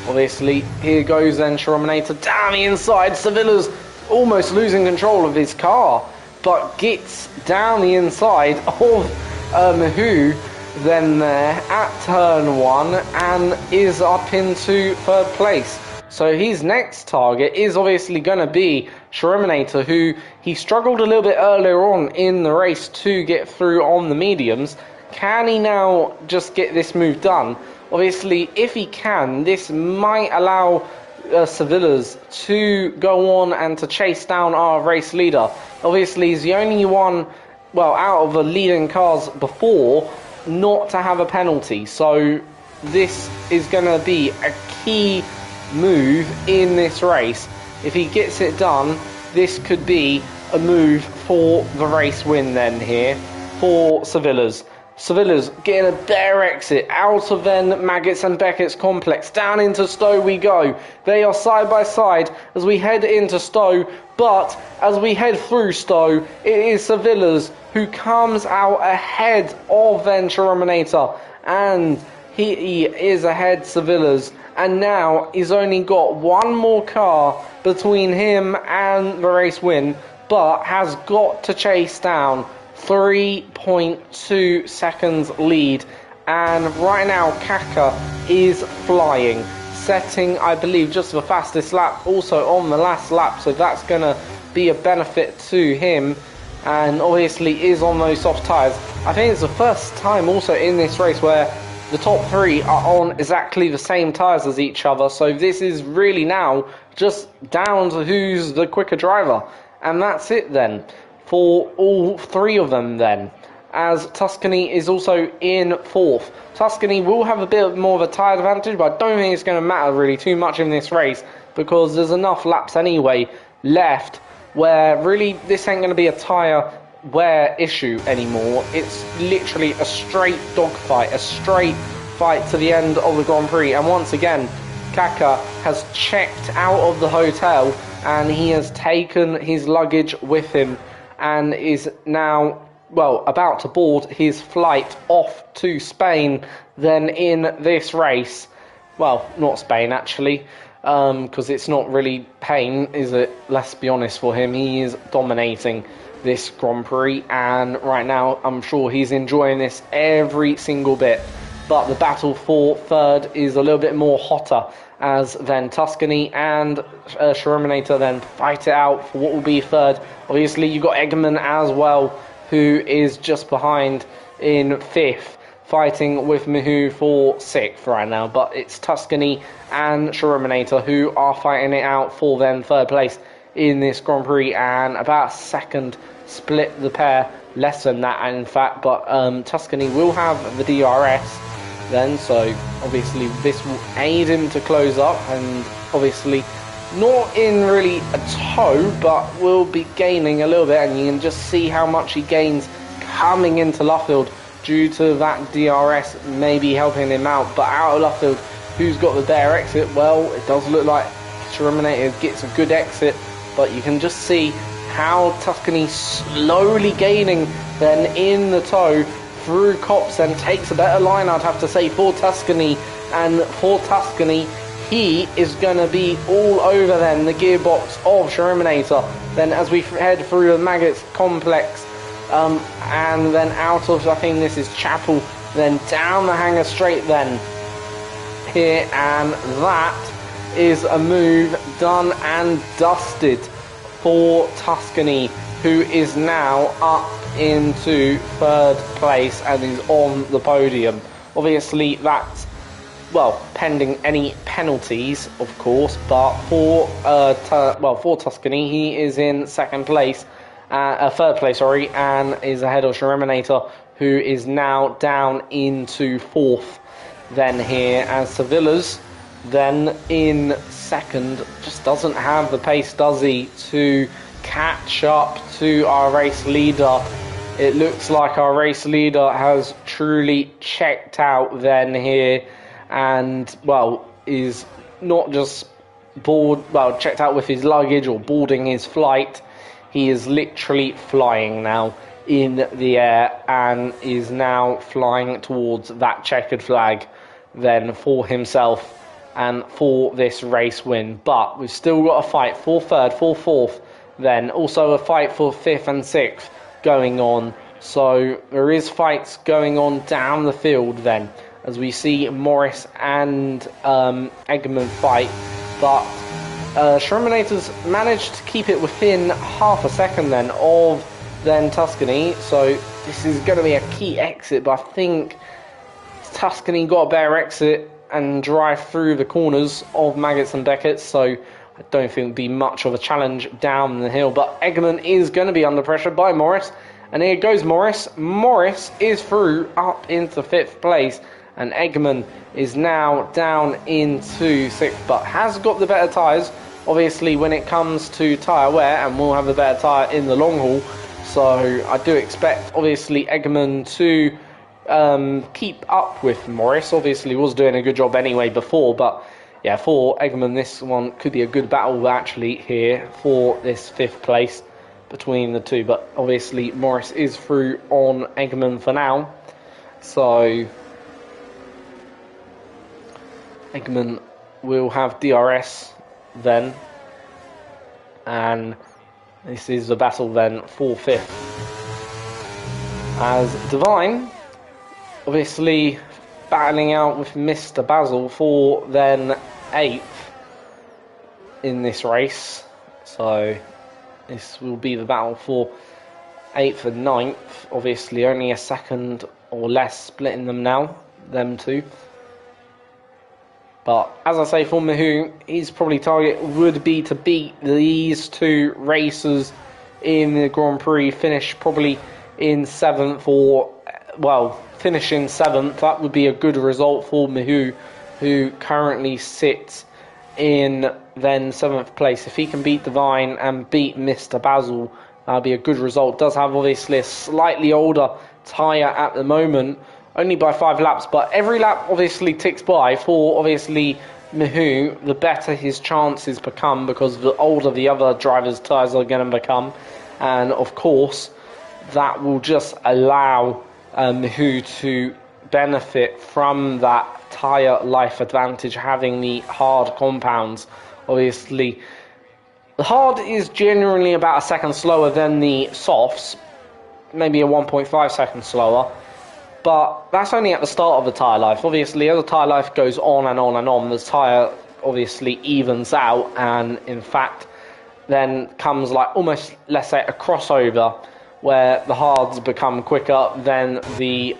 Obviously, here goes then Shuriminator down the inside. Sevillas almost losing control of his car, but gets down the inside of Mihu then there at turn 1 and is up into third place. So his next target is obviously going to be Shuriminator, who he struggled a little bit earlier on in the race to get through on the mediums. Can he now just get this move done? Obviously, if he can, this might allow Sevillas to go on and to chase down our race leader. Obviously, he's the only one, well, out of the leading cars before, not to have a penalty. So this is going to be a key move in this race. If he gets it done, this could be a move for the race win then here for Sevillas. Sevillas getting a bare exit out of then Maggots and Beckett's complex. Down into Stowe we go. They are side by side as we head into Stowe. But as we head through Stowe, it is Sevillas who comes out ahead of then Shuriminator. And he is ahead Sevillas. And now he's only got one more car between him and the race win. But has got to chase down 3.2 seconds lead, and right now Kaka is flying, setting I believe just the fastest lap also on the last lap, so that's going to be a benefit to him, and obviously is on those soft tyres. I think it's the first time also in this race where the top three are on exactly the same tyres as each other, so this is really now just down to who's the quicker driver, and that's it then for all three of them then. as Tuscany is also in 4th. Tuscany will have a bit more of a tyre advantage, but I don't think it's going to matter really too much in this race because there's enough laps anyway left where really this ain't going to be a tyre wear issue anymore. It's literally a straight dogfight, a straight fight to the end of the Grand Prix. And once again, Kaka has checked out of the hotel and he has taken his luggage with him and is now, well, about to board his flight off to Spain then in this race. Well, not Spain actually, because it's not really pain, is it? Let's be honest, for him. He is dominating this Grand Prix, and right now I'm sure he's enjoying this every single bit. But the battle for third is a little bit more hotter, as then Tuscany and Sherminator then fight it out for what will be third. Obviously, you've got Eggman as well, who is just behind in 5th, fighting with Mihu for 6th right now. But it's Tuscany and Sherminator who are fighting it out for then 3rd place in this Grand Prix, and about a second split the pair, less than that in fact. But Tuscany will have the DRS then, so obviously this will aid him to close up, and obviously not in really a tow, but will be gaining a little bit, and you can just see how much he gains coming into Luffield due to that DRS maybe helping him out. But out of Luffield, who's got the bare exit? Well, it does look like Terminator gets a good exit, but you can just see how Tuscany slowly gaining then in the tow through Cops and takes a better line, I'd have to say, for Tuscany. And for Tuscany, he is going to be all over then the gearbox of Sherminator then as we head through the Maggots complex, and then out of, I think this is Chapel, then down the hangar straight then here, and that is a move done and dusted for Tuscany, who is now up into 3rd place and is on the podium. Obviously that's, well, pending any penalties of course, but for for Tuscany, he is in 2nd place, 3rd place sorry, and is ahead of Sherminator, who is now down into 4th then here, as Sevilla's then in 2nd just doesn't have the pace, does he, to catch up to our race leader. It looks like our race leader has truly checked out then here, and well, is not just checked out with his luggage or boarding his flight. He is literally flying now in the air and is now flying towards that checkered flag then for himself and for this race win. But we've still got a fight for 3rd, for 4th, then also a fight for 5th and 6th going on. So there is fights going on down the field then, as we see Morris and Eggman fight, but Sherminator's managed to keep it within half a second then of then Tuscany. So this is going to be a key exit, but I think Tuscany got a better exit and drive through the corners of Maggots and Beckett, so I don't think it'll be much of a challenge down the hill. But Eggman is going to be under pressure by Morris, and here goes Morris. Morris is through up into 5th place, and Eggman is now down into 6th, but has got the better tyres, obviously, when it comes to tyre wear, and will have the better tyre in the long haul. So I do expect, obviously, Eggman to keep up with Morris. Obviously was doing a good job anyway before, but yeah, for Eggman this one could be a good battle actually here for this 5th place between the two. But obviously Morris is through on Eggman for now, so Eggman will have DRS then, and this is the battle then for 5th, as Divine obviously battling out with Mr. Basil for then 8th in this race. So this will be the battle for 8th and 9th. Obviously only a second or less splitting them now, them two. But as I say, for Mihu, his probably target would be to beat these two racers in the Grand Prix, finish probably in 7th, or, well, finishing 7th. That would be a good result for Mihu, who currently sits in then 7th place. If he can beat Divine and beat Mr. Basil, that'll be a good result. Does have obviously a slightly older tyre at the moment, only by 5 laps, but every lap obviously ticks by for obviously Mihu, the better his chances become, because the older the other drivers' tyres are going to become, and of course that will just allow Mihu to benefit from that tyre life advantage, having the hard compounds. Obviously the hard is generally about a second slower than the softs, maybe a 1.5 seconds slower, but that's only at the start of the tyre life. Obviously, as the tyre life goes on and on and on, the tyre obviously evens out, and in fact then comes like almost, let's say, a crossover where the hards become quicker than the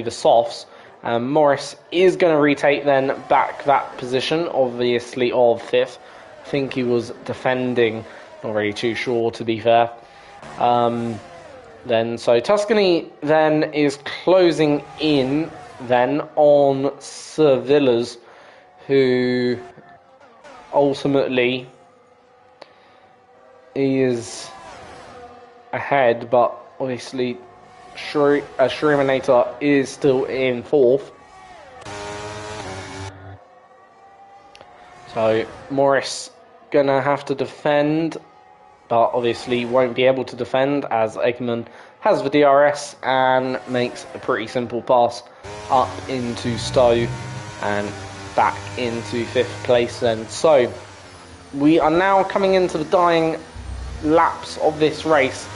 softs. Morris is going to retake then back that position, obviously, of 5th. I think he was defending, not really too sure to be fair. So Tuscany then is closing in then on Sevillas, who ultimately is ahead, but obviously Shreminator is still in 4th. So Morris gonna have to defend, but obviously won't be able to defend as Eggman has the DRS and makes a pretty simple pass up into Stowe and back into 5th place then. So we are now coming into the dying laps of this race.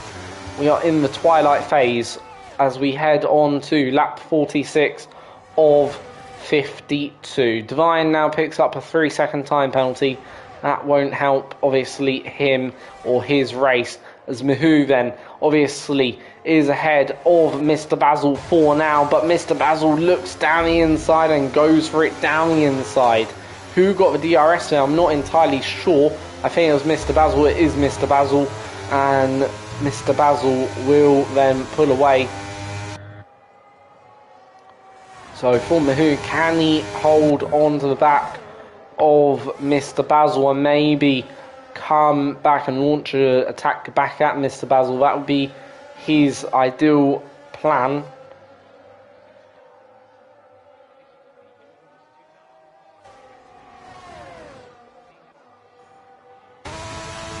We are in the twilight phase as we head on to lap 46 of 52. Divine now picks up a 3-second time penalty. That won't help, obviously, him or his race, as Mihu then obviously is ahead of Mr. Basil for now, but Mr. Basil looks down the inside and goes for it down the inside. Who got the DRS there? I'm not entirely sure. I think it was Mr. Basil. It is Mr. Basil, and Mr. Basil will then pull away. So for Mihu, can he hold on to the back of Mr. Basil and maybe come back and launch an attack back at Mr. Basil? That would be his ideal plan.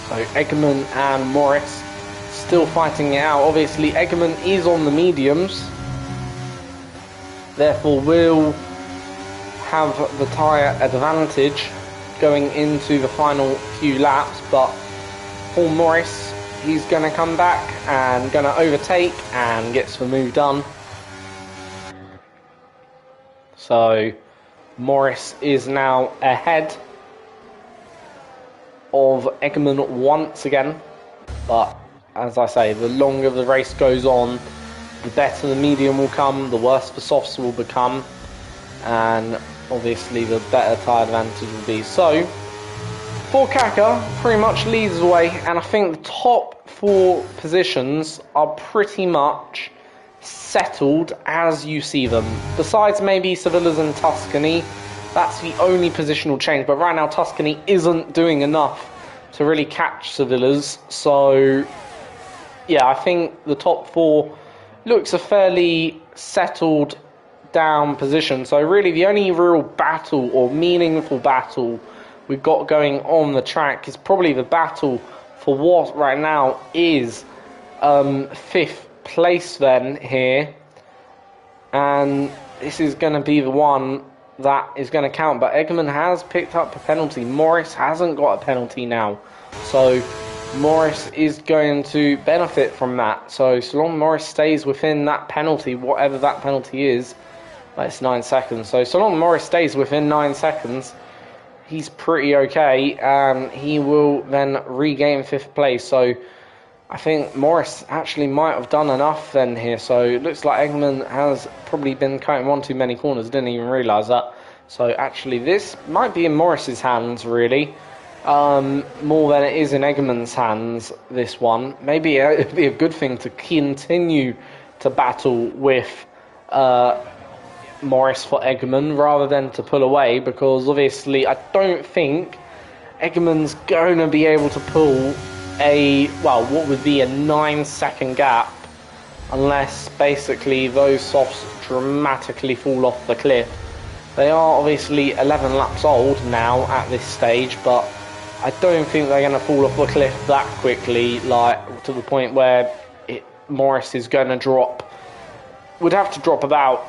So Eggman and Morris still fighting it out. Obviously Eggman is on the mediums, therefore will have the tyre advantage going into the final few laps, but Paul Morris, he's going to come back and going to overtake and gets the move done. So Morris is now ahead of Eggman once again, but as I say, the longer the race goes on, the better the medium will come, the worse the softs will become, and obviously the better tyre advantage will be. So for Kaka, pretty much leads the way, and I think the top 4 positions are pretty much settled as you see them. Besides maybe Sevillas and Tuscany, that's the only positional change, but right now Tuscany isn't doing enough to really catch Sevillas. So yeah, I think the top 4 looks a fairly settled down position. So really the only real battle or meaningful battle we've got going on the track is probably the battle for what right now is 5th place then here, and this is going to be the one that is going to count. But Eggman has picked up a penalty. Morris hasn't got a penalty now, so Morris is going to benefit from that. So long Morris stays within that penalty, whatever that penalty is, that's 9 seconds. So long Morris stays within 9 seconds, he's pretty okay, and he will then regain 5th place. So I think Morris actually might have done enough then here. So it looks like Eggman has probably been cutting one too many corners, didn't even realise that. So actually this might be in Morris's hands really. more than it is in Eggman's hands, this one. Maybe it'd be a good thing to continue to battle with Morris for Eggman rather than to pull away, because obviously I don't think Eggman's going to be able to pull what would be a 9-second gap unless basically those softs dramatically fall off the cliff. They are obviously 11 laps old now at this stage, but I don't think they're going to fall off the cliff that quickly, like to the point where Morris is going to drop. Would have to drop about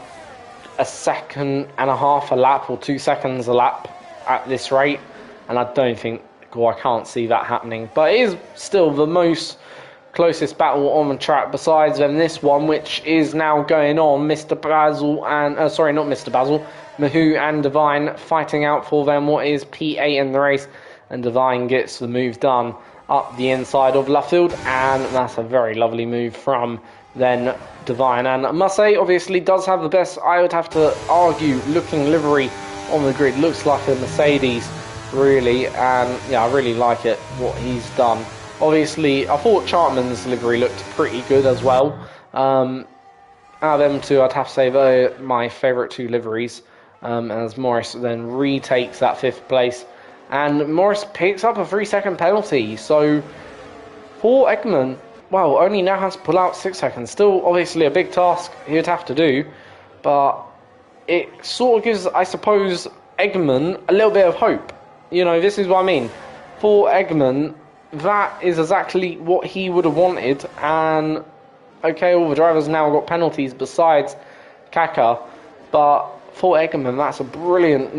a second and a half a lap or 2 seconds a lap at this rate, and I don't think, I can't see that happening. But it is still the most closest battle on the track besides then this one, which is now going on. Mr. Basil and not Mr. Basil, Mahoo and Divine fighting out for them what is P8 in the race, and Divine gets the move done up the inside of Luffield, and that's a very lovely move from then Divine. And I must say, obviously does have the best, I would have to argue, looking livery on the grid. Looks like a Mercedes, really, and yeah, I really like it, what he's done. Obviously, I thought Chartman's livery looked pretty good as well. Out of them two, I'd have to say they're my favourite two liveries, as Morris then retakes that 5th place. And Morris picks up a 3-second penalty, so for Eggman, well, only now has to pull out 6 seconds. Still, obviously, a big task he would have to do, but it sort of gives, I suppose, Eggman a little bit of hope. You know, this is what I mean. For Eggman, that is exactly what he would have wanted, and okay, all the drivers now got penalties besides Kaka, but for Eggman, that's a brilliant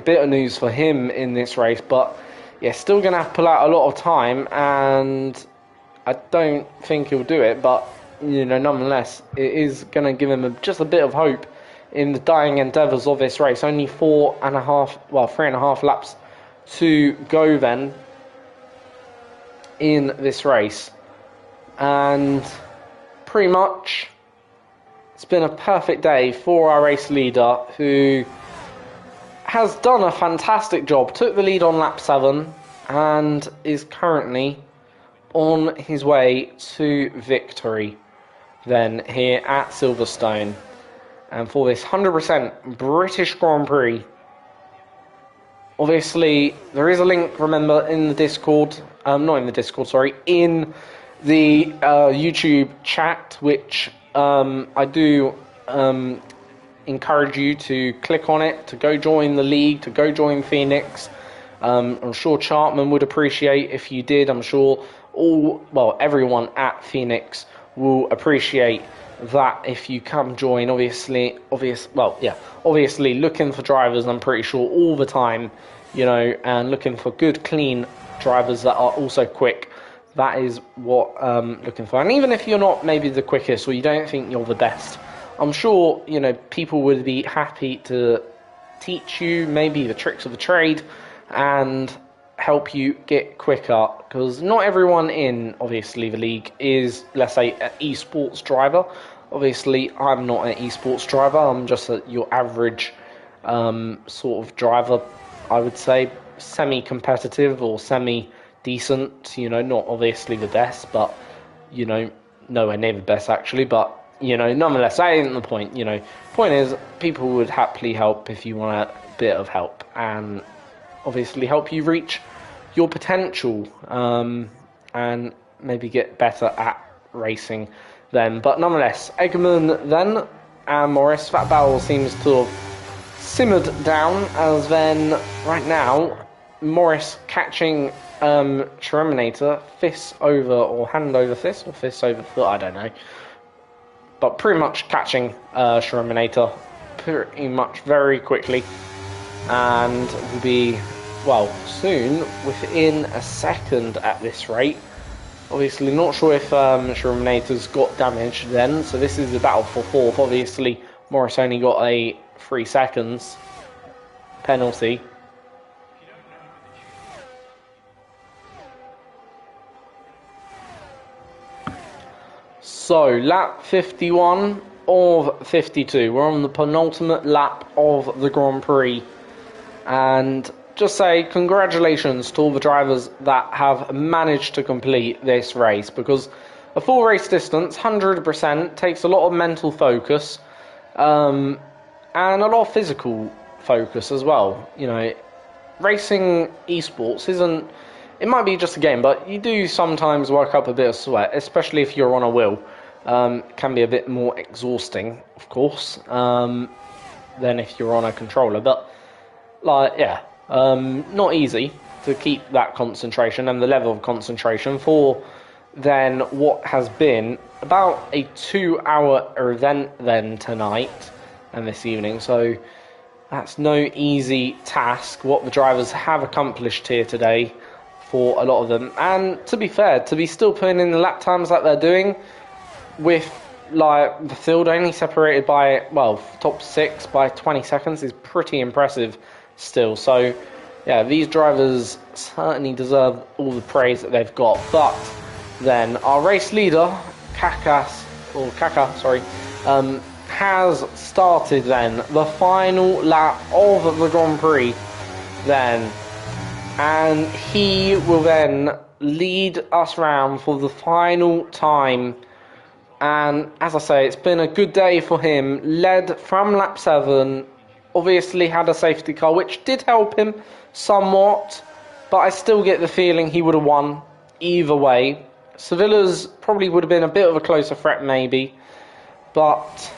bit of news for him in this race. But yeah, still going to have to pull out a lot of time, and I don't think he'll do it, but you know, nonetheless, it is going to give him just a bit of hope in the dying endeavours of this race. Only 3.5 laps to go then in this race, and pretty much it's been a perfect day for our race leader, who has done a fantastic job. Took the lead on lap 7 and is currently on his way to victory then here at Silverstone, and for this 100% British Grand Prix. Obviously, there is a link, remember, in the Discord, in the YouTube chat, which I do encourage you to click on it, to go join the league, to go join Phoenix. I'm sure Chartman would appreciate if you did. I'm sure everyone at Phoenix will appreciate that if you come join. Obviously looking for drivers, I'm pretty sure, all the time, you know, and looking for good, clean drivers that are also quick. That is what looking for. And even if you're not maybe the quickest, or you don't think you're the best, I'm sure, you know, people would be happy to teach you maybe the tricks of the trade and help you get quicker, because not everyone in, obviously, the league is, let's say, an esports driver. Obviously, I'm not an esports driver. I'm just your average sort of driver, I would say, semi-competitive or semi-decent, you know, not obviously the best, but, you know, nowhere near the best, actually, but, you know, nonetheless, that isn't the point, you know. Point is, people would happily help if you want a bit of help, and obviously help you reach your potential, and maybe get better at racing then. But nonetheless, Eggman then and Morris, that battle seems to have simmered down, as then right now Morris catching Terminator fists over, or hand over fist, or fist over foot, I don't know, but pretty much catching Terminator pretty much very quickly, and will be, well, soon within a second at this rate. Obviously not sure if Terminator's got damaged then, so this is the battle for 4th. Obviously Morris only got a 3 seconds penalty. So lap 51 of 52. We're on the penultimate lap of the Grand Prix, and just say congratulations to all the drivers that have managed to complete this race, because a full race distance, 100%, takes a lot of mental focus and a lot of physical focus as well. You know, racing esports isn't, it might be just a game, but you do sometimes work up a bit of sweat, especially if you're on a wheel. It can be a bit more exhausting, of course, than if you're on a controller, but like, yeah, not easy to keep that concentration and the level of concentration for then what has been about a 2-hour event then tonight and this evening. So that's no easy task what the drivers have accomplished here today for a lot of them. And to be fair, to be still putting in the lap times like they're doing, with like the field only separated by, well, top 6 by 20 seconds, is pretty impressive still. So yeah, these drivers certainly deserve all the praise that they've got. But then our race leader, Kaka, has started then the final lap of the Grand Prix then, and he will then lead us round for the final time. And as I say, it's been a good day for him. Led from lap 7, obviously had a safety car, which did help him somewhat, but I still get the feeling he would have won either way. Sevilla's probably would have been a bit of a closer threat maybe, but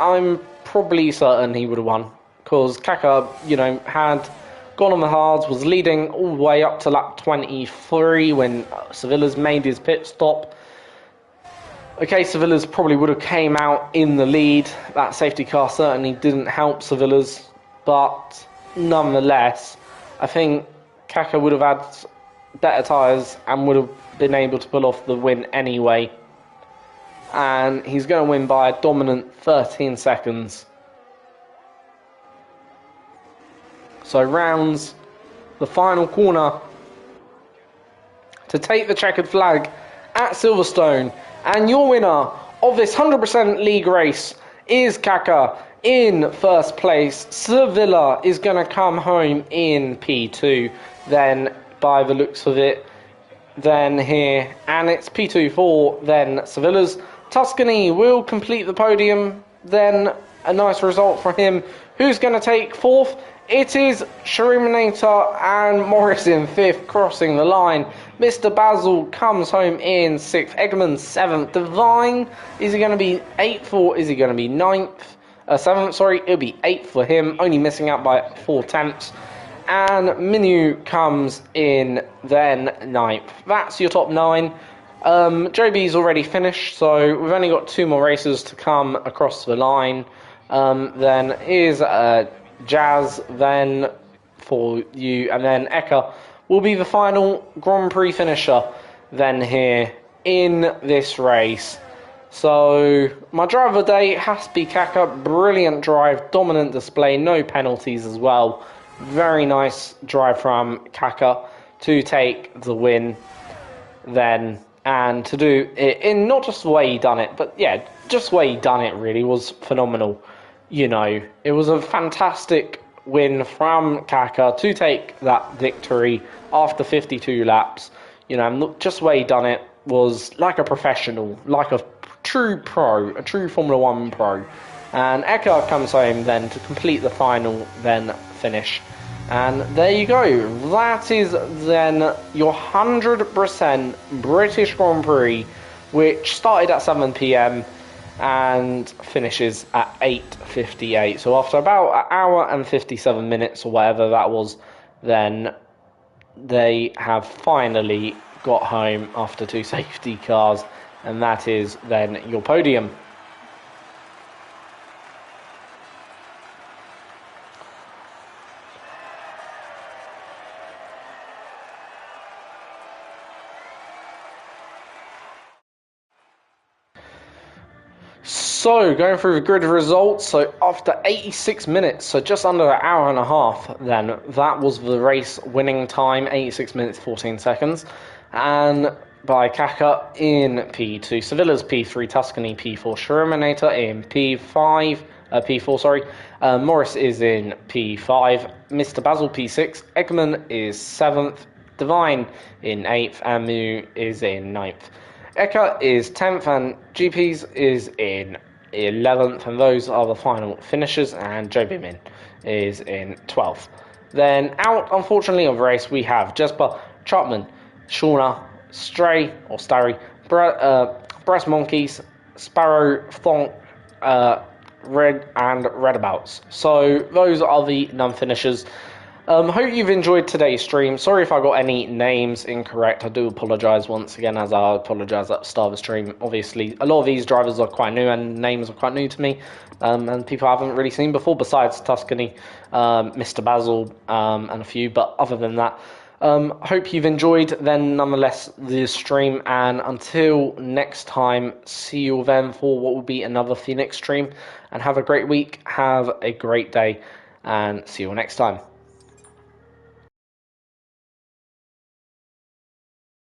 I'm probably certain he would have won, because Kaka, you know, had gone on the hards, was leading all the way up to lap 23 when Sevilla's made his pit stop. Okay, Sevilla's probably would have came out in the lead. That safety car certainly didn't help Sevilla's, but nonetheless, I think Kaka would have had better tyres and would have been able to pull off the win anyway. And he's going to win by a dominant 13 seconds. So rounds the final corner to take the checkered flag at Silverstone. And your winner of this 100% league race is Kaka in first place. Sevilla is going to come home in P2 then, by the looks of it, then here. And it's P2 for then Sevilla's. Tuscany will complete the podium. Then a nice result for him. Who's going to take fourth? It is Shuriminator and Morris in fifth, crossing the line. Mr. Basil comes home in sixth. Eggman seventh. Divine, is he going to be eighth or is he going to be ninth? Seventh, sorry. It'll be eighth for him, only missing out by 4/10. And Minu comes in then ninth. That's your top 9. Joby's already finished, so we've only got 2 more races to come across the line. Then is Jazz then for you, and then Eka will be the final Grand Prix finisher then here in this race. So my driver of the day has to be Kaka. Brilliant drive, dominant display, no penalties as well. Very nice drive from Kaka to take the win then, and to do it in not just the way he done it, but yeah, just the way he done it really was phenomenal. You know, it was a fantastic win from Kaka to take that victory after 52 laps. You know, just the way he done it was like a professional, like a true pro, a true Formula 1 pro. And Eka comes home then to complete the final then finish. And there you go. That is then your 100% British Grand Prix, which started at 7 p.m. and finishes at 8:58. So after about an hour and 57 minutes or whatever that was, then they have finally got home after 2 safety cars, and that is then your podium. So, going through the grid results, so after 86 minutes, so just under an hour and a half then, that was the race winning time, 86 minutes 14 seconds, and by Kaka in P2, Sevilla's P3, Tuscany P4, Shuriminator in P5, P4, sorry. Morris is in P5. Mr. Basil P6. Eggman is 7th. Divine in 8th. And Mu is in 9th. Eka is 10th. And GPs is in 11th. And those are the final finishers. And Joby Min is in 12th. Then out, unfortunately, of the race, we have Jesper, Chapman, Shauna, Stray, or Starry, Brass Monkeys, Sparrow, Thonk, Red, and Redabouts. So those are the non-finishers. Hope you've enjoyed today's stream. Sorry if I got any names incorrect. I do apologise once again, as I apologise at the start of the stream. Obviously, a lot of these drivers are quite new, and names are quite new to me, and people I haven't really seen before, besides Tuscany, Mr. Basil, and a few. But other than that, hope you've enjoyed then nonetheless the stream, and until next time, see you then for what will be another Phoenix stream, and have a great week, have a great day, and see you all next time.